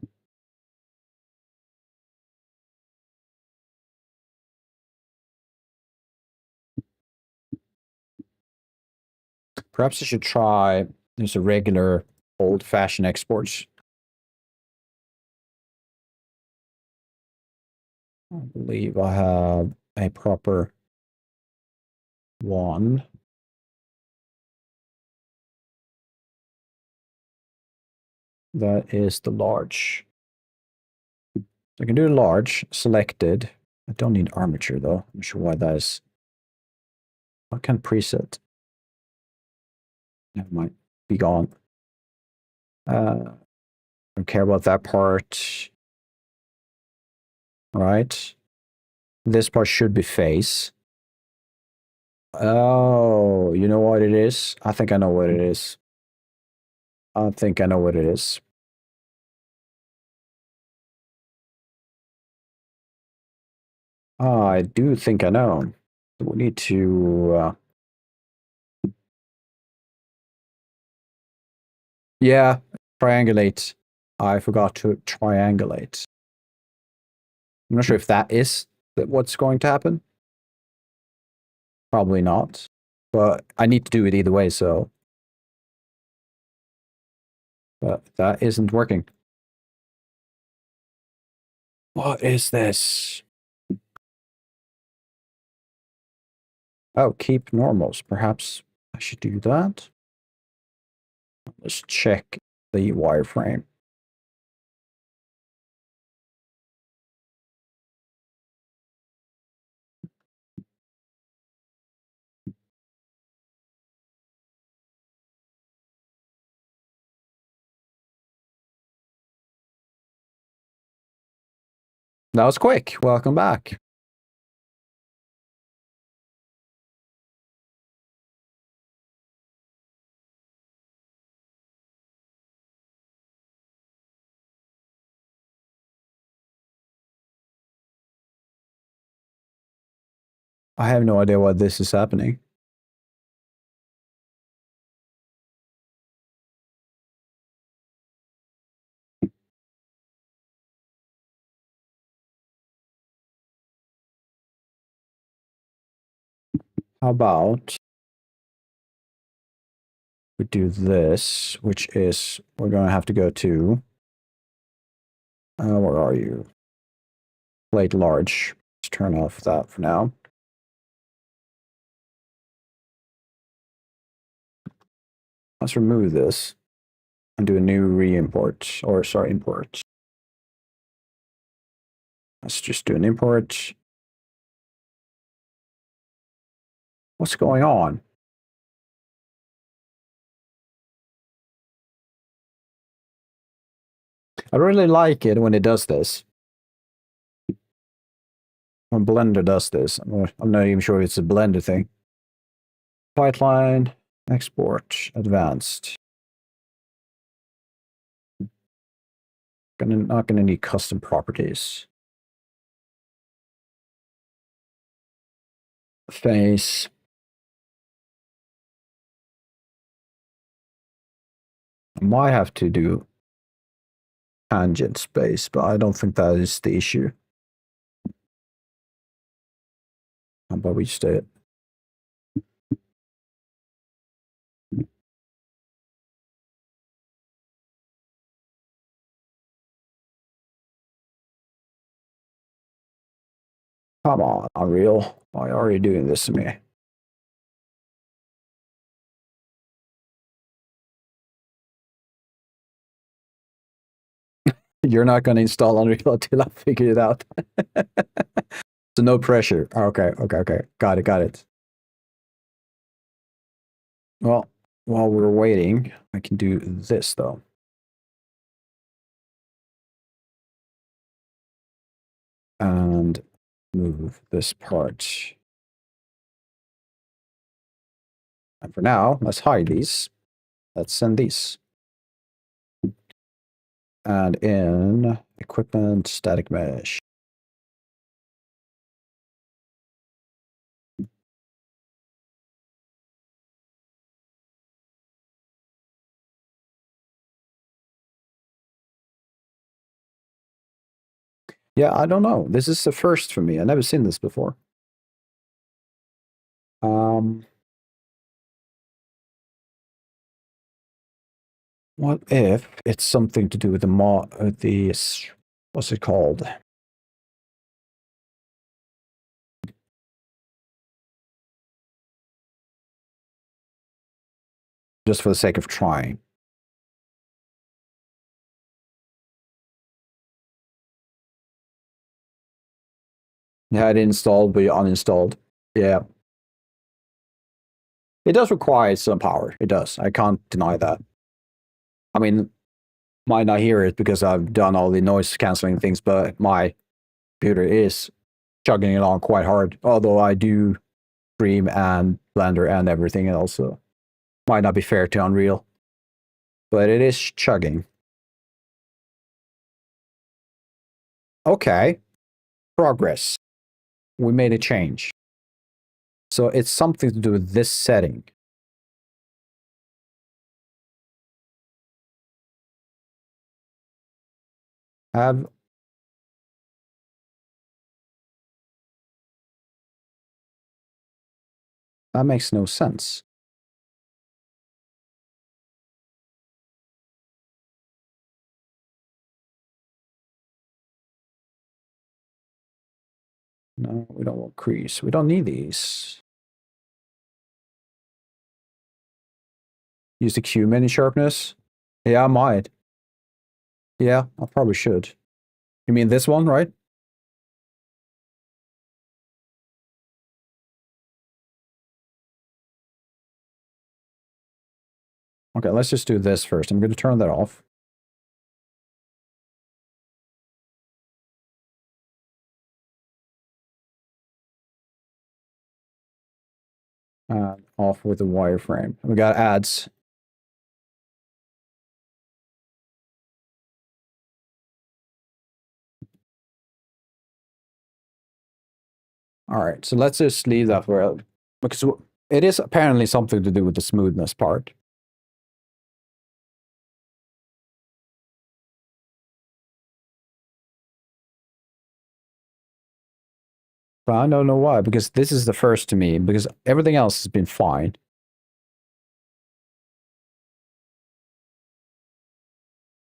Perhaps I should try. There's a regular old-fashioned exports. I believe I have a proper one. That is the large. I can do large, selected. I don't need armature though. I'm not sure why that is. I can preset. Never mind. Be gone. Don't care about that part. Right. This part should be face. Oh, you know what it is? I think I know what it is. I think I know what it is. I do think I know. We need to. Yeah, triangulate. I forgot to triangulate. I'm not sure if that is what's going to happen. Probably not. But I need to do it either way, so. But that isn't working. What is this? Oh, keep normals. Perhaps I should do that. Let's check the wireframe. That was quick. Welcome back. I have no idea why this is happening. How about we do this, which is we're going to have to go to, where are you? Plate large. Let's turn off that for now. Let's remove this and do a new re-import, or sorry, import. Let's just do an import. What's going on? I really like it when it does this. When Blender does this. I'm not even sure it's a Blender thing. Pipeline, export, advanced. Not gonna need custom properties. Face. I might have to do tangent space, but I don't think that is the issue. How about we just do it? Come on, Unreal. Why are you doing this to me? You're not going to install Unreal until I figure it out. So no pressure. Okay, okay, okay. Got it, got it. Well, while we're waiting, I can do this though. And move this part. And for now, let's hide these. Let's send these. And in equipment, static mesh. Yeah, I don't know. This is the first for me. I've never seen this before. What if it's something to do with the what's it called? Just for the sake of trying. You had it installed, but you uninstalled. Yeah. It does require some power. It does. I can't deny that. I mean, might not hear it because I've done all the noise canceling things, but my computer is chugging along quite hard. Although I do stream and Blender and everything else, so might not be fair to Unreal, but it is chugging. Okay, progress. We made a change. So it's something to do with this setting. Have that makes no sense. No, we don't want crease. We don't need these. Use the Q menu sharpness. Yeah, I might. Yeah, I probably should. You mean this one, right? Okay, let's just do this first. I'm going to turn that off. Off with the wireframe. We got ads. All right, so let's just leave that for because it is apparently something to do with the smoothness part. But I don't know why, because this is the first to me, because everything else has been fine.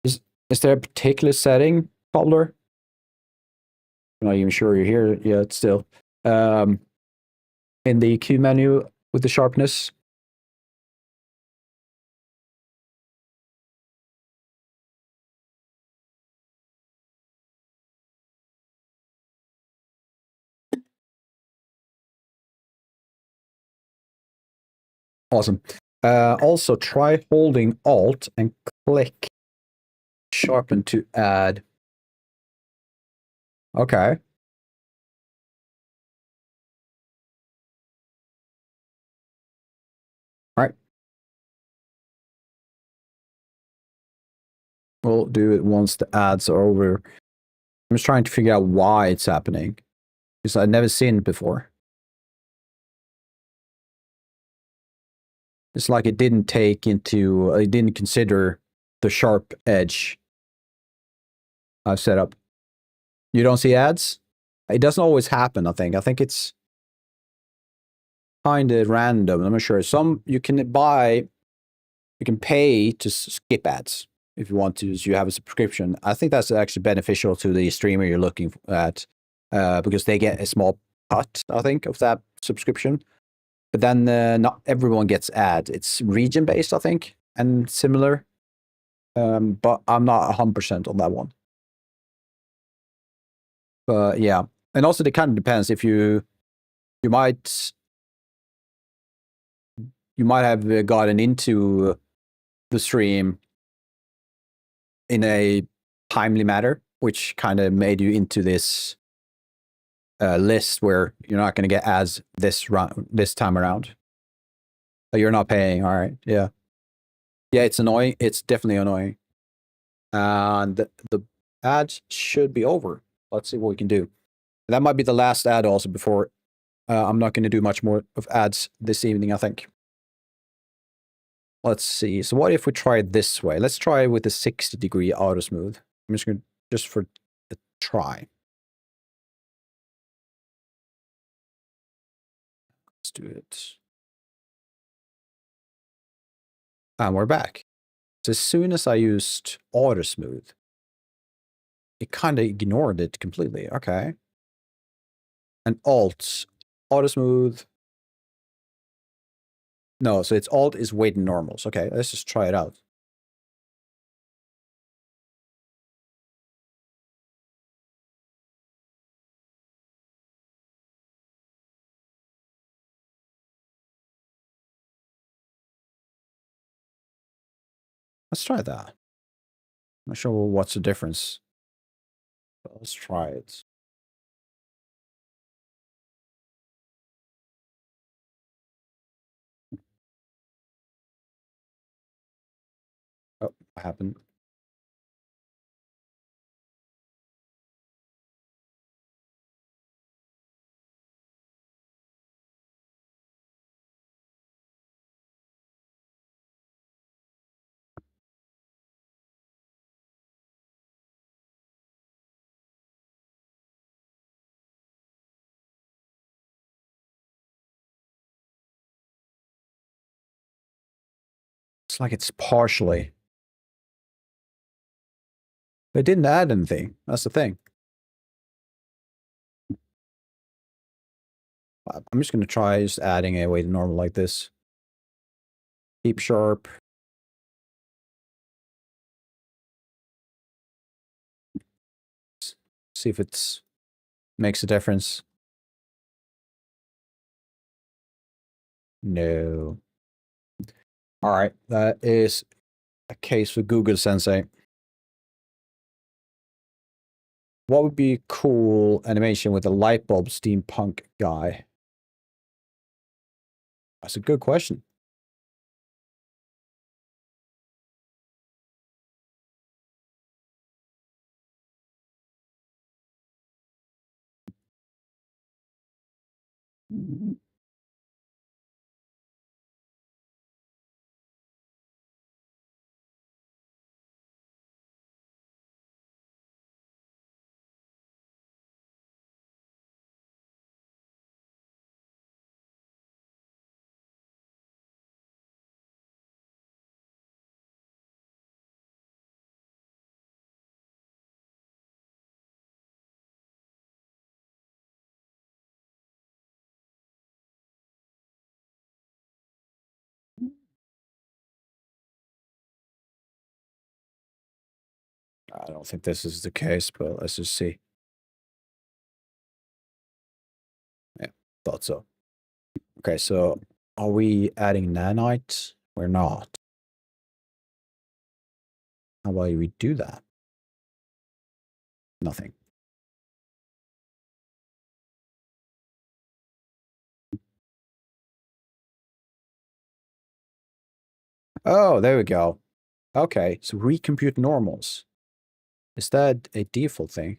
Is there a particular setting, Cobbler? I'm not even sure you're here yet still. In the Q menu with the sharpness. Awesome. Also, try holding Alt and click sharpen to add. Okay. All right. We'll do it once the ads are over. I'm just trying to figure out why it's happening, because I've never seen it before. It's like it didn't consider the sharp edge I've set up. You don't see ads? It doesn't always happen, I think. I think it's kind of random. I'm not sure. Some you can pay to skip ads if you want to. So you have a subscription. I think that's actually beneficial to the streamer you're looking at because they get a small cut, I think, of that subscription. But then not everyone gets ads. It's region based, I think, and similar. But I'm not 100% on that one. But yeah, and also it kind of depends if you might have gotten into the stream in a timely manner, which kind of made you into this list where you're not going to get ads this time around. You're not paying. All right. Yeah. Yeah, it's annoying. It's definitely annoying. And the ads should be over. Let's see what we can do. That might be the last ad also before I'm not going to do much more of ads this evening, I think. Let's see. So what if we try it this way? Let's try with the 60-degree auto smooth. I'm just going to, just for the try. Let's do it. And we're back. So as soon as I used auto smooth, it kind of ignored it completely. Okay. And alt, auto smooth. No, so it's alt is weight and normals. Okay, let's just try it out. Let's try that. I'm not sure what's the difference. But let's try it. Oh, what happened? It's like it's partially. They didn't add anything. That's the thing. I'm just going to try just adding a weight normal like this. Keep sharp. See if it's makes a difference. No. All right, that is a case for Google Sensei. What would be cool animation with a light bulb steampunk guy? That's a good question. I don't think this is the case, but let's just see. Yeah, thought so. Okay, so are we adding nanites? We're not. How about we do that? Nothing. Oh, there we go. Okay, so recompute normals. Is that a default thing?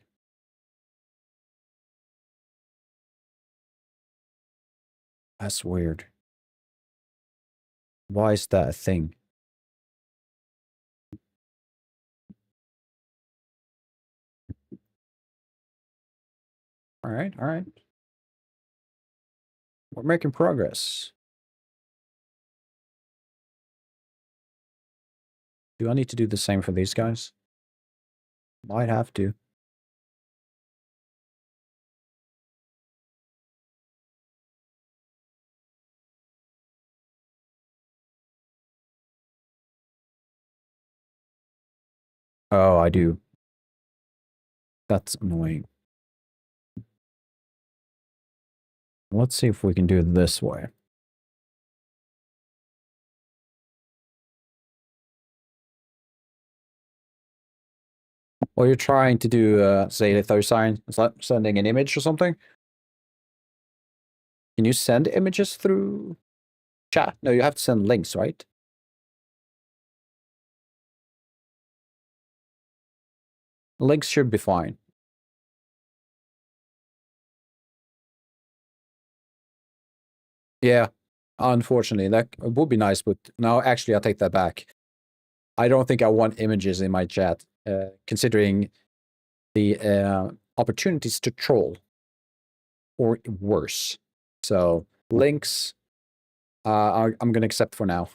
That's weird. Why is that a thing? All right, all right. We're making progress. Do I need to do the same for these guys? Might have to. Oh, I do. That's annoying. Let's see if we can do it this way. Well, you're trying to do, say, a sign, is that sending an image or something? Can you send images through chat? No, you have to send links, right? Links should be fine. Yeah, unfortunately, that would be nice, but no, actually, I'll take that back. I don't think I want images in my chat, considering the opportunities to troll or worse. So links, I'm going to accept for now.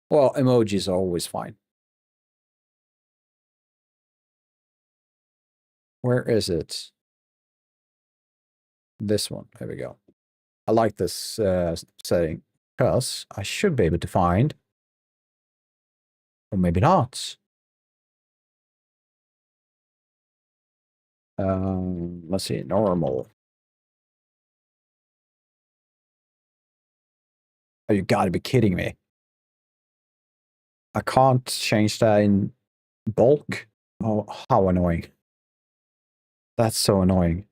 Well, emojis are always fine. Where is it? This one. There we go. I like this setting because I should be able to find, or maybe not. Let's see, normal. Oh, you gotta be kidding me. I can't change that in bulk. Oh, how annoying. That's so annoying.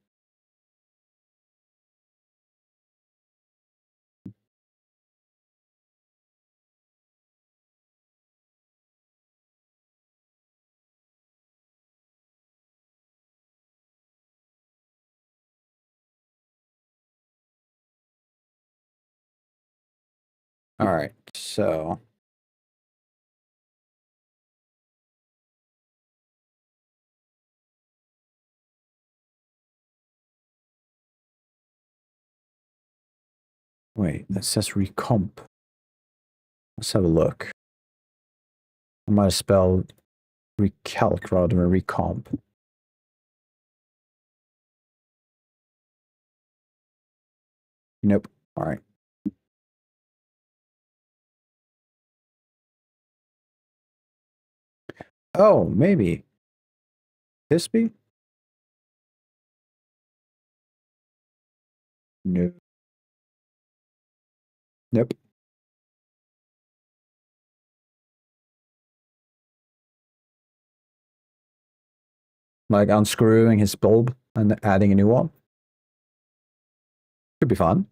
All right, so wait, that says recomp. Let's have a look. I might have spelled recalc rather than recomp. Nope. All right. Oh, maybe. This be? No. Nope. Like unscrewing his bulb and adding a new one. Could be fun.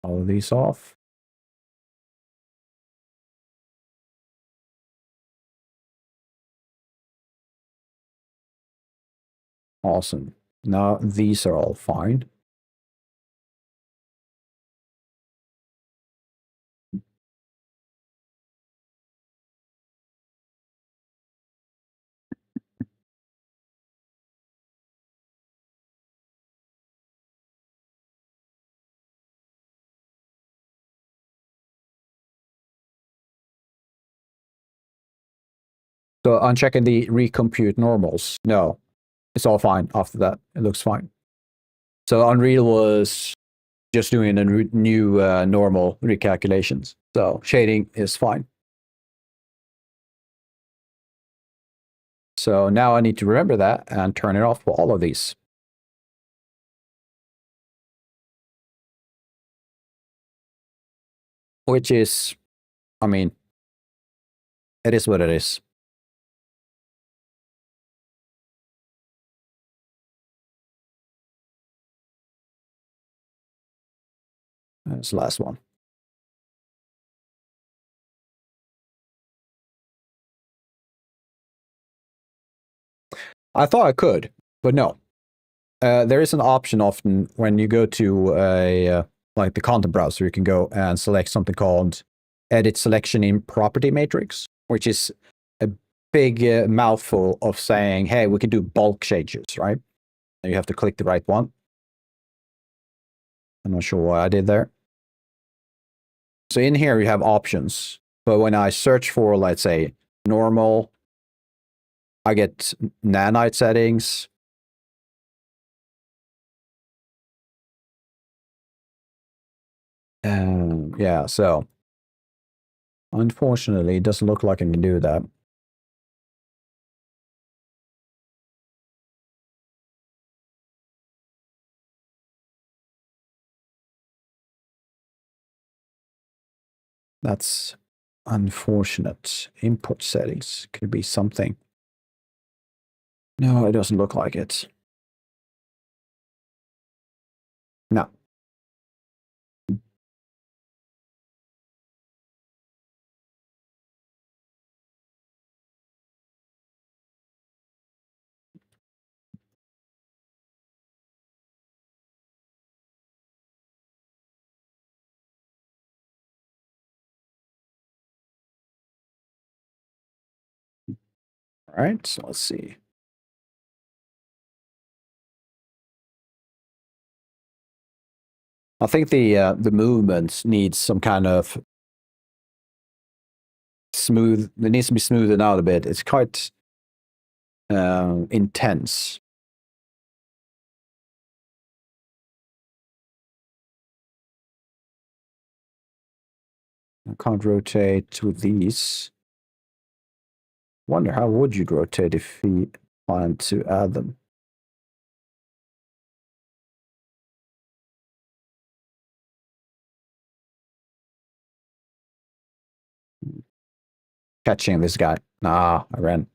All of these off. Awesome. Now these are all fine. So unchecking the recompute normals. No, it's all fine after that. It looks fine. So Unreal was just doing a new normal recalculations. So shading is fine. So now I need to remember that and turn it off for all of these. Which is, I mean, it is what it is. That's the last one. I thought I could, but no. There is an option often when you go to a like the content browser, you can go and select something called Edit Selection in Property Matrix, which is a big mouthful of saying, hey, we can do bulk changes, right? And you have to click the right one. I'm not sure what I did there. So in here, you have options. But when I search for, let's say, normal, I get nanite settings. Yeah, so unfortunately, it doesn't look like I can do that. That's unfortunate. Input settings could be something. No, it doesn't look like it. No. All right, so let's see. I think the movements needs some kind of smooth. It needs to be smoothed out a bit. It's quite intense. I can't rotate with these. Wonder how would you rotate if you wanted to add them? Catching this guy. Nah, I ran.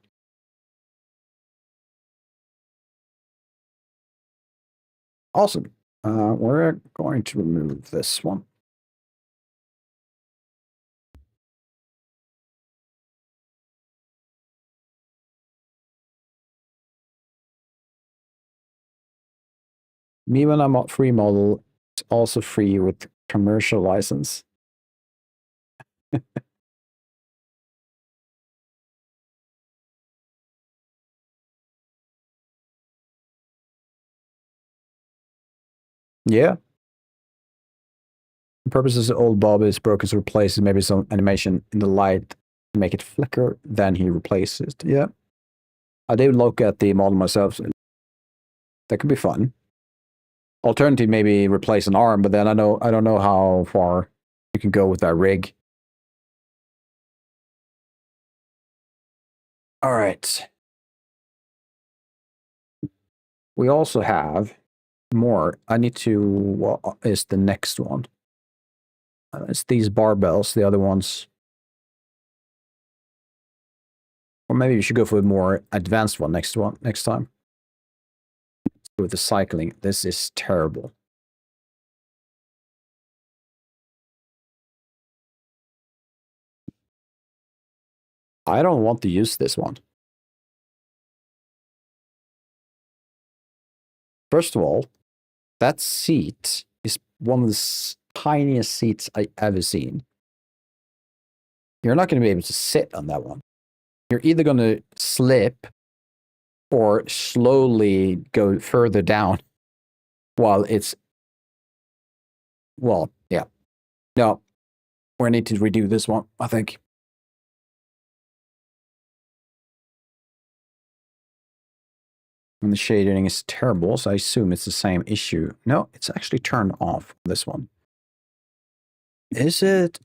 Awesome. We're going to remove this one. Me when I'm free model, it's also free with commercial license. Yeah. The purpose is the old bulb is broken, so replaces maybe some animation in the light to make it flicker, then he replaces it. Yeah. I did look at the model myself. That could be fun. Alternative, maybe replace an arm, but then I don't know how far you can go with that rig. All right. We also have more. I need to, what is the next one? It's these barbells, the other ones. Or maybe we should go for a more advanced one next time. With the cycling, this is terrible. I don't want to use this one. First of all, that seat is one of the tiniest seats I ever seen. You're not going to be able to sit on that one. You're either going to slip or slowly go further down while it's, well, yeah. No, we need to redo this one, I think. And the shading is terrible, so I assume it's the same issue. No, it's actually turned off, this one. Is it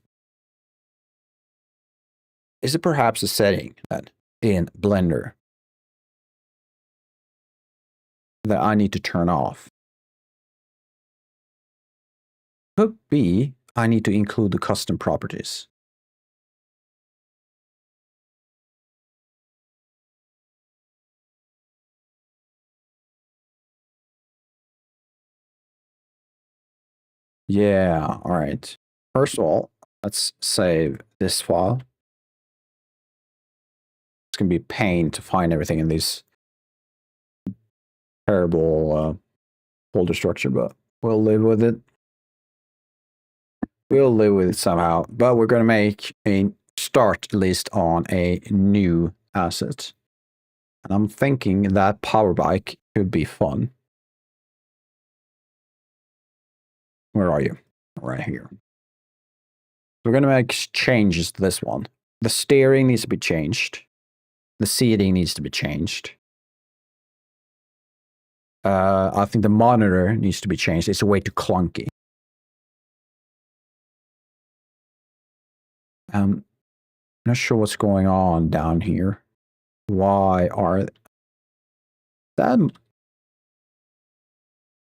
perhaps a setting that in Blender that I need to turn off? Could be I need to include the custom properties. Yeah, all right. First of all, let's save this file. It's going to be a pain to find everything in this terrible folder structure, but we'll live with it. We'll live with it somehow, but we're going to make a start list on a new asset. And I'm thinking that power bike could be fun. Where are you? Right here. We're going to make changes to this one. The steering needs to be changed. The seating needs to be changed. I think the monitor needs to be changed. It's way too clunky. I'm not sure what's going on down here. Why are that?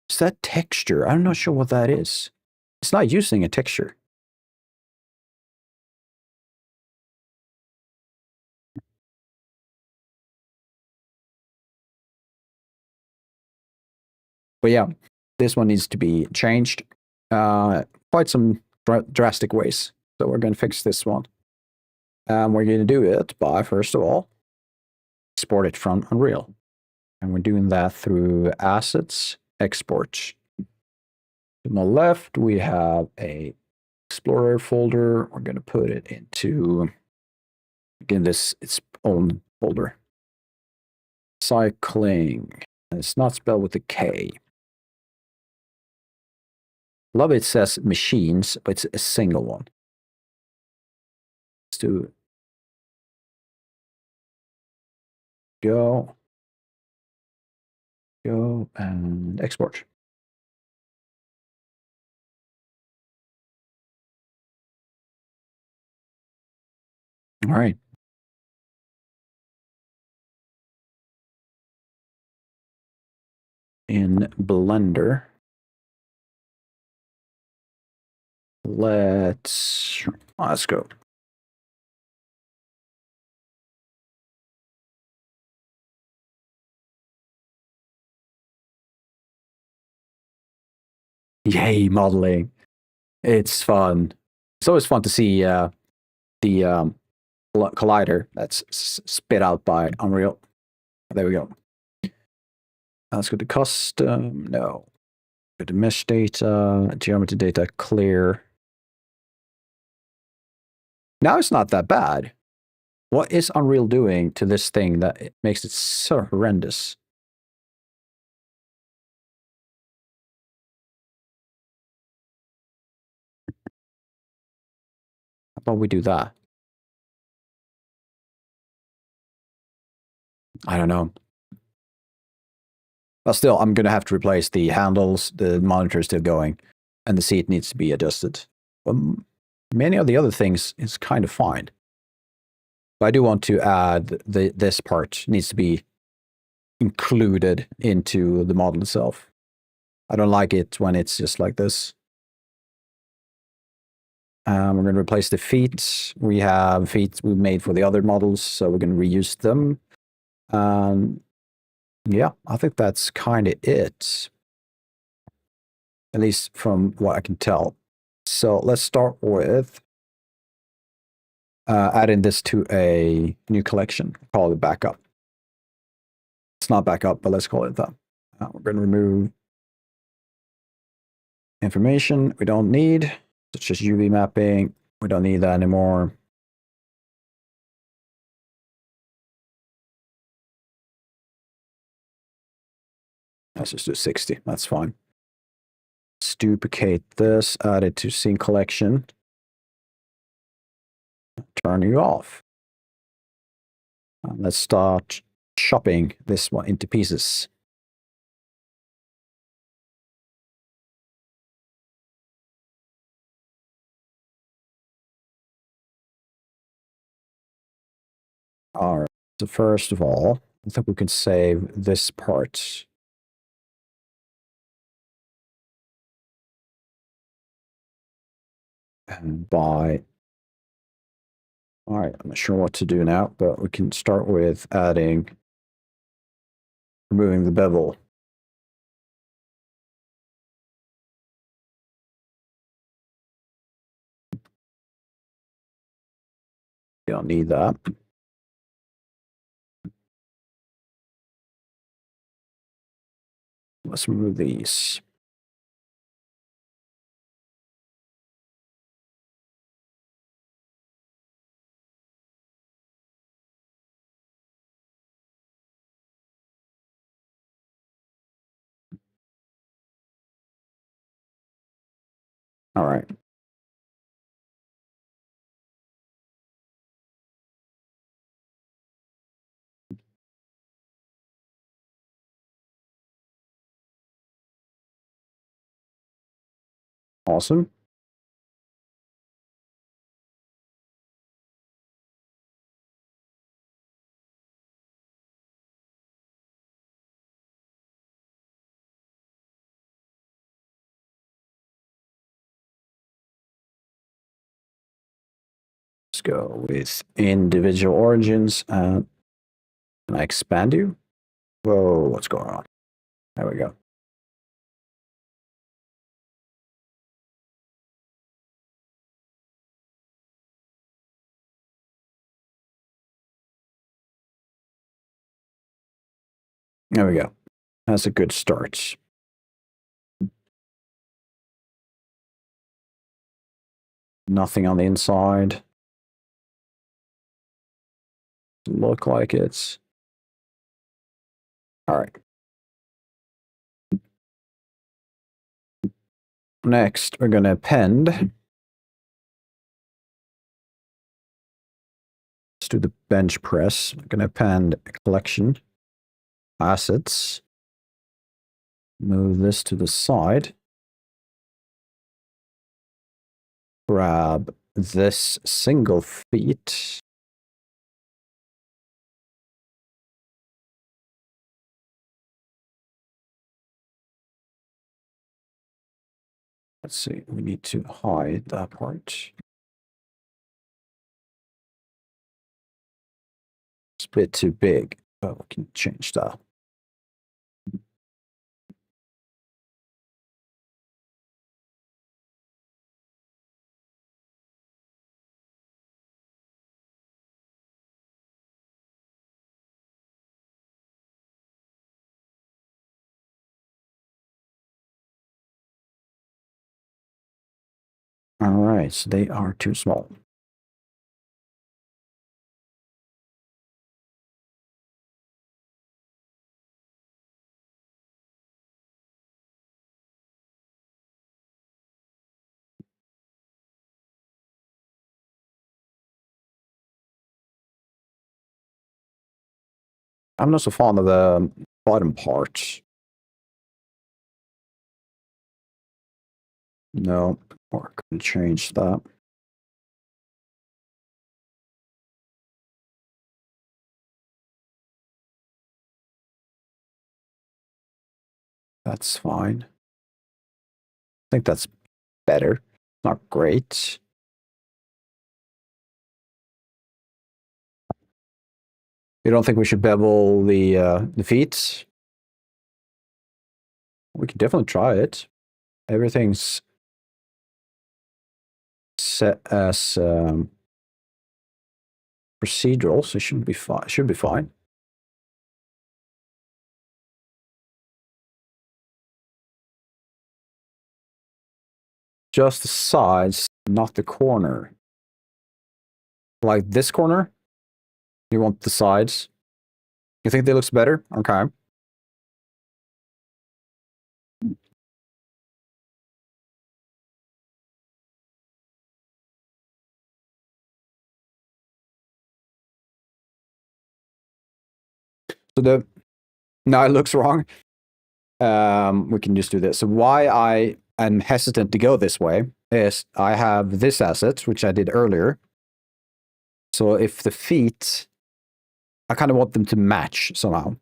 Is that texture? I'm not sure what that is. It's not using a texture. But yeah, this one needs to be changed quite some drastic ways. So we're going to fix this one. We're going to do it by, first of all, export it from Unreal. And we're doing that through Assets, Export. To my left, we have a Explorer folder. We're going to put it into, again, its own folder. Cycling. And it's not spelled with a K. Love it says machines, but it's a single one. Let's do go and export. All right. In Blender, let's go. Yay, modeling. It's fun. It's always fun to see the collider that's spit out by Unreal. There we go. Let's go to custom. No. Go to mesh data, geometry data, clear. Now it's not that bad. What is Unreal doing to this thing that it makes it so horrendous? How about we do that? I don't know. But still, I'm going to have to replace the handles. The monitor is still going, and the seat needs to be adjusted. Many of the other things is kind of fine. But I do want to add this part needs to be included into the model itself. I don't like it when it's just like this. We're going to replace the feet. We have feet we made for the other models, so we're going to reuse them. Yeah, I think that's kind of it, at least from what I can tell. So let's start with adding this to a new collection. Call it backup. It's not backup, but let's call it that. We're going to remove information we don't need, such as UV mapping. We don't need that anymore. Let's just do 60. That's fine. Let's duplicate this, add it to scene collection. Turn you off. Let's start chopping this one into pieces. All right. So first of all, I think we can save this part. And by, all right, I'm not sure what to do now, but we can start with removing the bevel. You don't need that. Let's remove these. All right. Awesome. Let's go with individual origins and can I expand you? Whoa, what's going on? There we go. There we go. That's a good start. Nothing on the inside. Look like it's all right. Next, we're going to append. Let's do the bench press. We're going to append collection, assets. Move this to the side. Grab this single feet. Let's see, we need to hide that part. It's a bit too big, but we can change that. All right, so they are too small. I'm not so fond of the bottom part. No, or I can change that. That's fine. think that's better. Not great. You don't think we should bevel the feet? We can definitely try it. Everything's set as procedural, so it shouldn't be fine. Should be fine. Just the sides, not the corner. Like this corner? You want the sides? You think they looks better? Okay. So the now it looks wrong. We can just do this. So why I am hesitant to go this way is I have this asset, which I did earlier. So if the feet, I kind of want them to match somehow.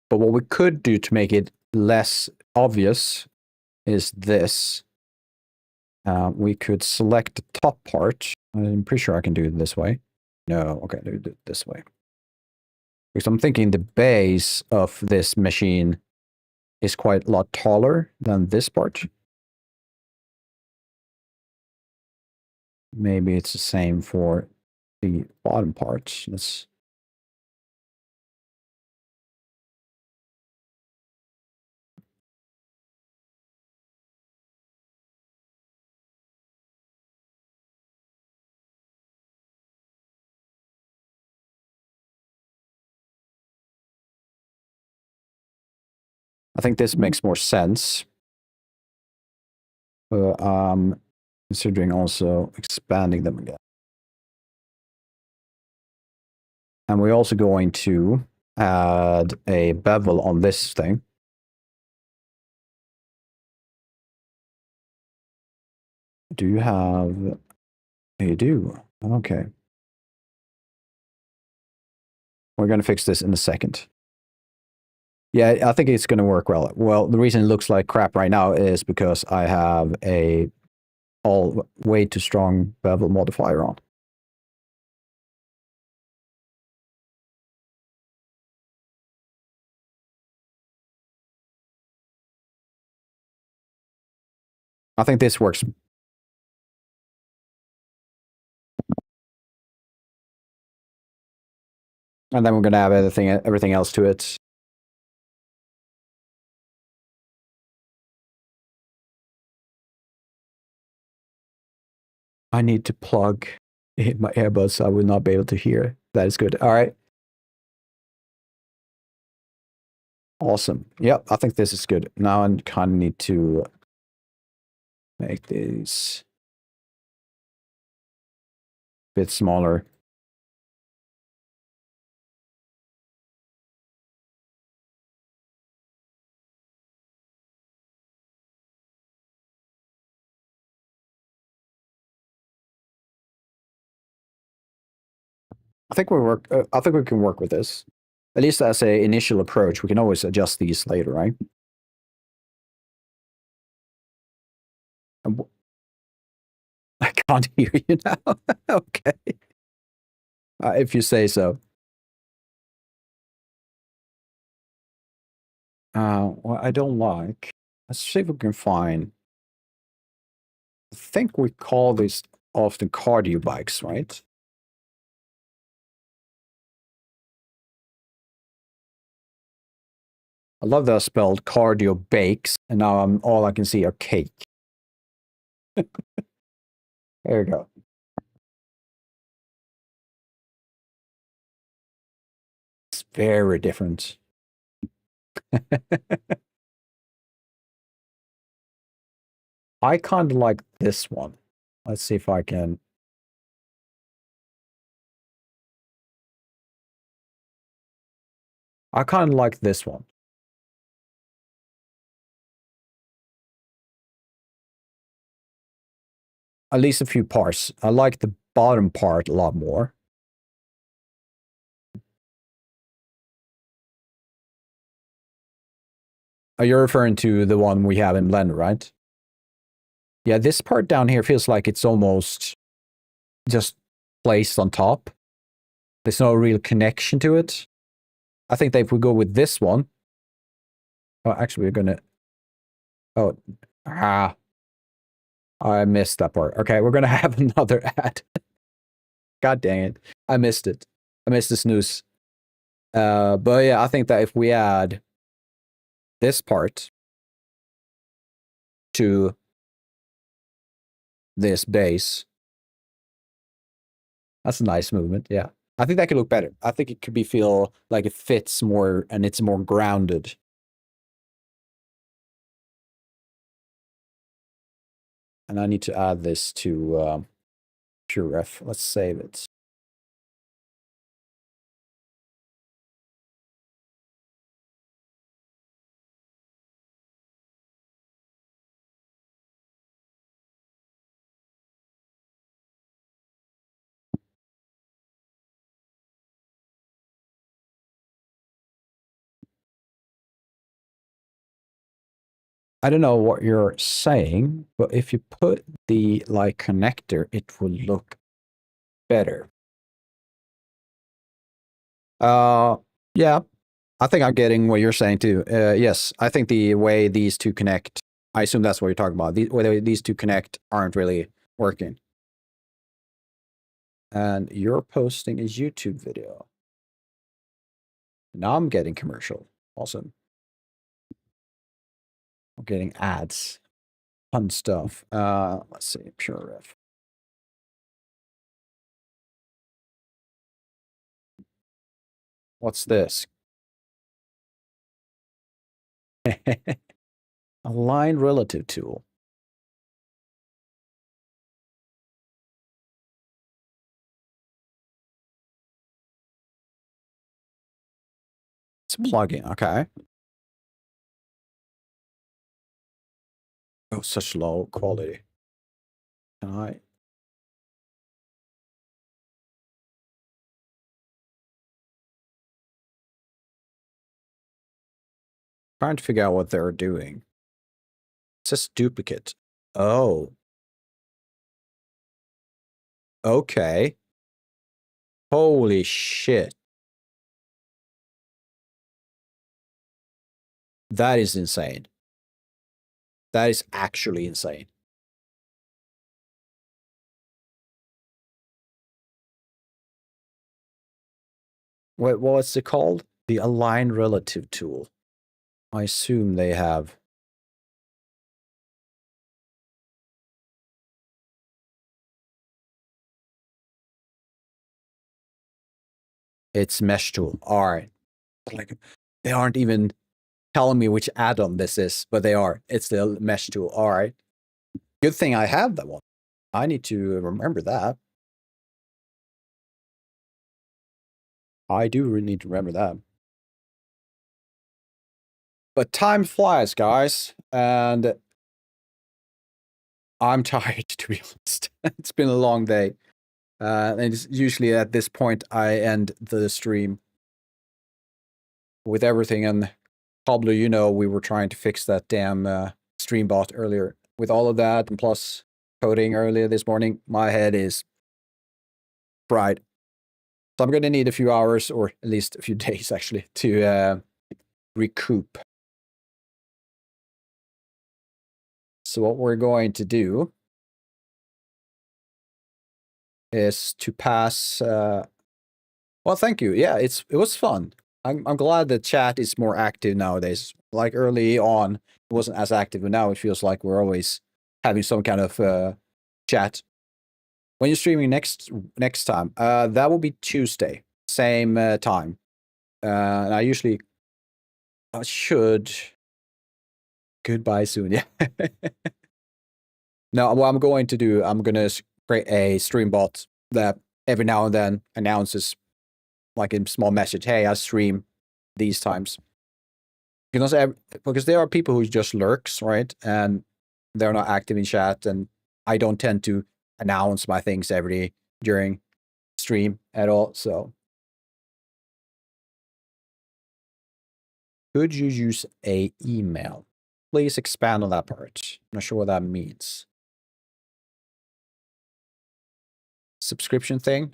But what we could do to make it less obvious is this. We could select the top part. I'm pretty sure I can do it this way. No, okay, do it this way. Because I'm thinking the base of this machine is quite a lot taller than this part. Maybe it's the same for the bottom part. Let's. I think this makes more sense. Considering also expanding them again. And we're also going to add a bevel on this thing. Do you have... You do. Okay. We're going to fix this in a second. Yeah, I think it's going to work well. Well, the reason it looks like crap right now is because I have a way too strong bevel modifier on. I think this works. And then we're going to have everything else to it. I need to plug in my earbuds so I will not be able to hear. That is good. All right. Awesome. Yep, I think this is good. Now I kind of need to make these a bit smaller. I think I think we can work with this. At least as a initial approach. We can always adjust these later, right? I can't hear you now. Okay. If you say so. What I don't like. Let's see if we can find. I think we call these often cardio bikes, right? I love that I spelled cardio bakes, and now all I can see are cake. There you go. It's very different. I kind of like this one. Let's see if I can. I kind of like this one. At least a few parts. I like the bottom part a lot more. Oh, you're referring to the one we have in Blender, right? Yeah, this part down here feels like it's almost just placed on top. There's no real connection to it. I think that if we go with this one, oh, actually, we're gonna. Oh, I missed that part. Okay, we're gonna have another ad. God dang it, I missed it. I missed the snooze. But yeah, I think that if we add this part to this base, that's a nice movement. Yeah, I think that could look better. I think it could be feel like it fits more and it's more grounded. And I need to add this to PureRef. Let's save it. I don't know what you're saying, but if you put the like connector, it will look better. Yeah, I think I'm getting what you're saying too. Yes, I think the way these two connect, I assume that's what you're talking about. The way these two connect aren't really working. And you're posting a YouTube video. Now I'm getting commercial. Awesome. I'm getting ads. Fun stuff. Let's see, PureRef. What's this? Align relative tool. It's a plugin, okay. Oh, such low quality. Can I? Trying to figure out what they're doing. It says duplicate. Oh. Okay. Holy shit. That is insane. That is actually insane. What's it called? The align relative tool. I assume they have. It's mesh tool. All right. Like they aren't even telling me which add-on this is, but they are. It's the mesh tool. All right. Good thing I have that one. I need to remember that. I do really need to remember that. But time flies, guys, and I'm tired, to be honest. It's been a long day. And it's usually at this point I end the stream with everything. And Pablo, you know, we were trying to fix that damn stream bot earlier. With all of that, and plus coding earlier this morning, my head is fried. So I'm going to need a few hours, or at least a few days, actually, to recoup. So what we're going to do is to pass. Well, thank you. Yeah, it was fun. I'm glad the chat is more active nowadays. Like early on, it wasn't as active, but now it feels like we're always having some kind of chat. When you're streaming next time, that will be Tuesday, same time. And I usually should. Goodbye soon. Yeah. No, what I'm going to do, I'm going to create a stream bot that every now and then announces, like in small message, hey, I stream these times. Because there are people who just lurks, right? And they're not active in chat, and I don't tend to announce my things during stream at all. So Could you use a email? Please expand on that part. I'm not sure what that means. Subscription thing?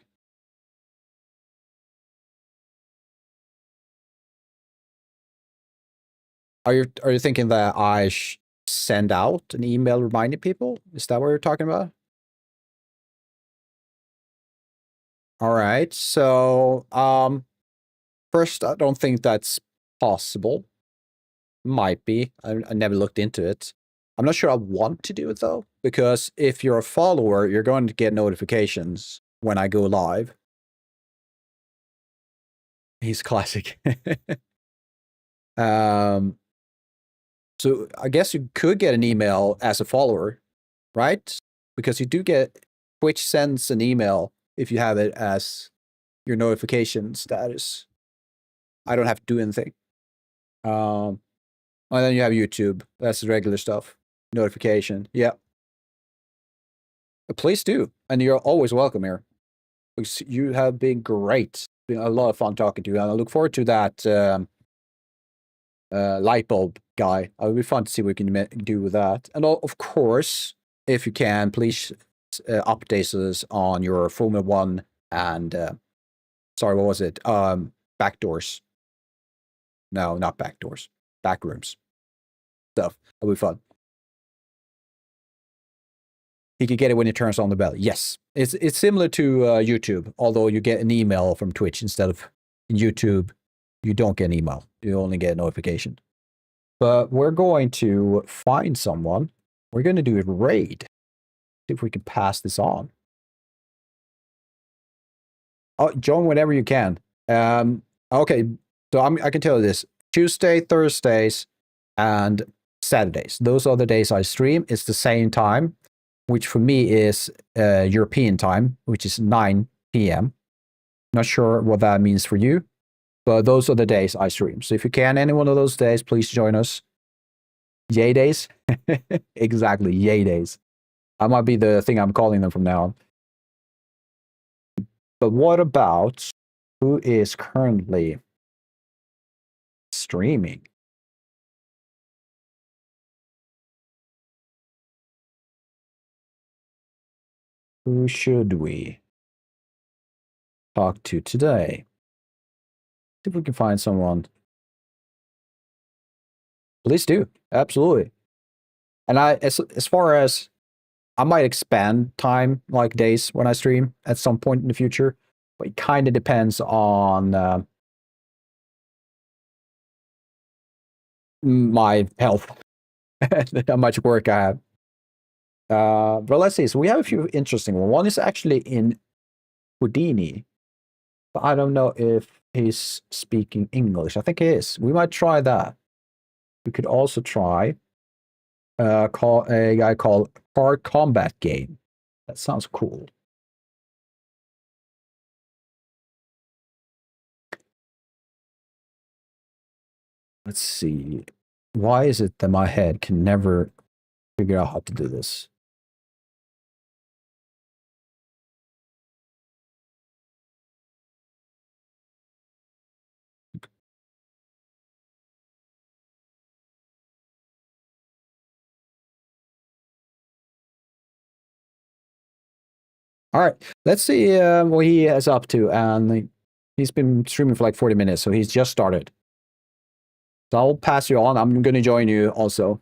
Are you thinking that I send out an email reminding people? Is that what you're talking about? All right. So, first, I don't think that's possible. Might be. I never looked into it. I'm not sure I want to do it though, because if you're a follower, you're going to get notifications when I go live. He's classic. So I guess you could get an email as a follower, right? Because you do get Twitch sends an email if you have it as your notification status. I don't have to do anything. And then you have YouTube. That's the regular stuff. Notification. Yeah. Please do. And you're always welcome here. You have been great. It's been a lot of fun talking to you. And I look forward to that light bulb guy. It would be fun to see what we can do with that. And of course, if you can, please update us on your Formula 1 and sorry, what was it? Backdoors. No, not backdoors. Backrooms stuff. That'll be fun. He could get it when he turns on the bell. Yes, it's similar to YouTube, although you get an email from Twitch instead of YouTube. You don't get an email. You only get a notification. But we're going to find someone. We're going to do a raid. See if we can pass this on. Oh, join whenever you can. Okay, so I can tell you this. Tuesday, Thursdays, and Saturdays. Those are the days I stream. It's the same time, which for me is European time, which is 9 p.m. Not sure what that means for you, but those are the days I stream. So if you can, any one of those days, please join us. Yay days? Exactly, yay days. That might be the thing I'm calling them from now on. But what about who is currently streaming? Who should we talk to today? See if we can find someone. Please do. Absolutely. And as far as I might expand time, like days when I stream at some point in the future, but it kind of depends on my health, how much work I have. But let's see. So we have a few interesting ones. One is actually in Houdini, but I don't know if he's speaking English. I think he is. We might try that. We could also try call a guy called Car Combat Game. That sounds cool. Let's see. Why is it that my head can never figure out how to do this? All right, let's see what he is up to. And he's been streaming for like 40 minutes, so he's just started. So I'll pass you on. I'm going to join you also.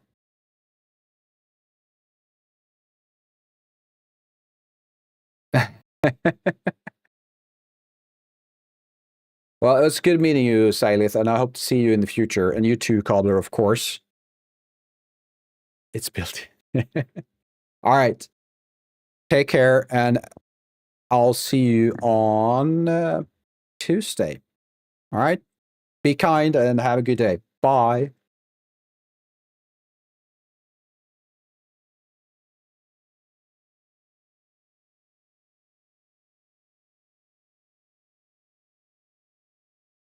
Well, it's good meeting you, Silith, and I hope to see you in the future. And you too, Cobbler, of course. It's built. All right. Take care, and I'll see you on Tuesday. All right. Be kind and have a good day. Bye.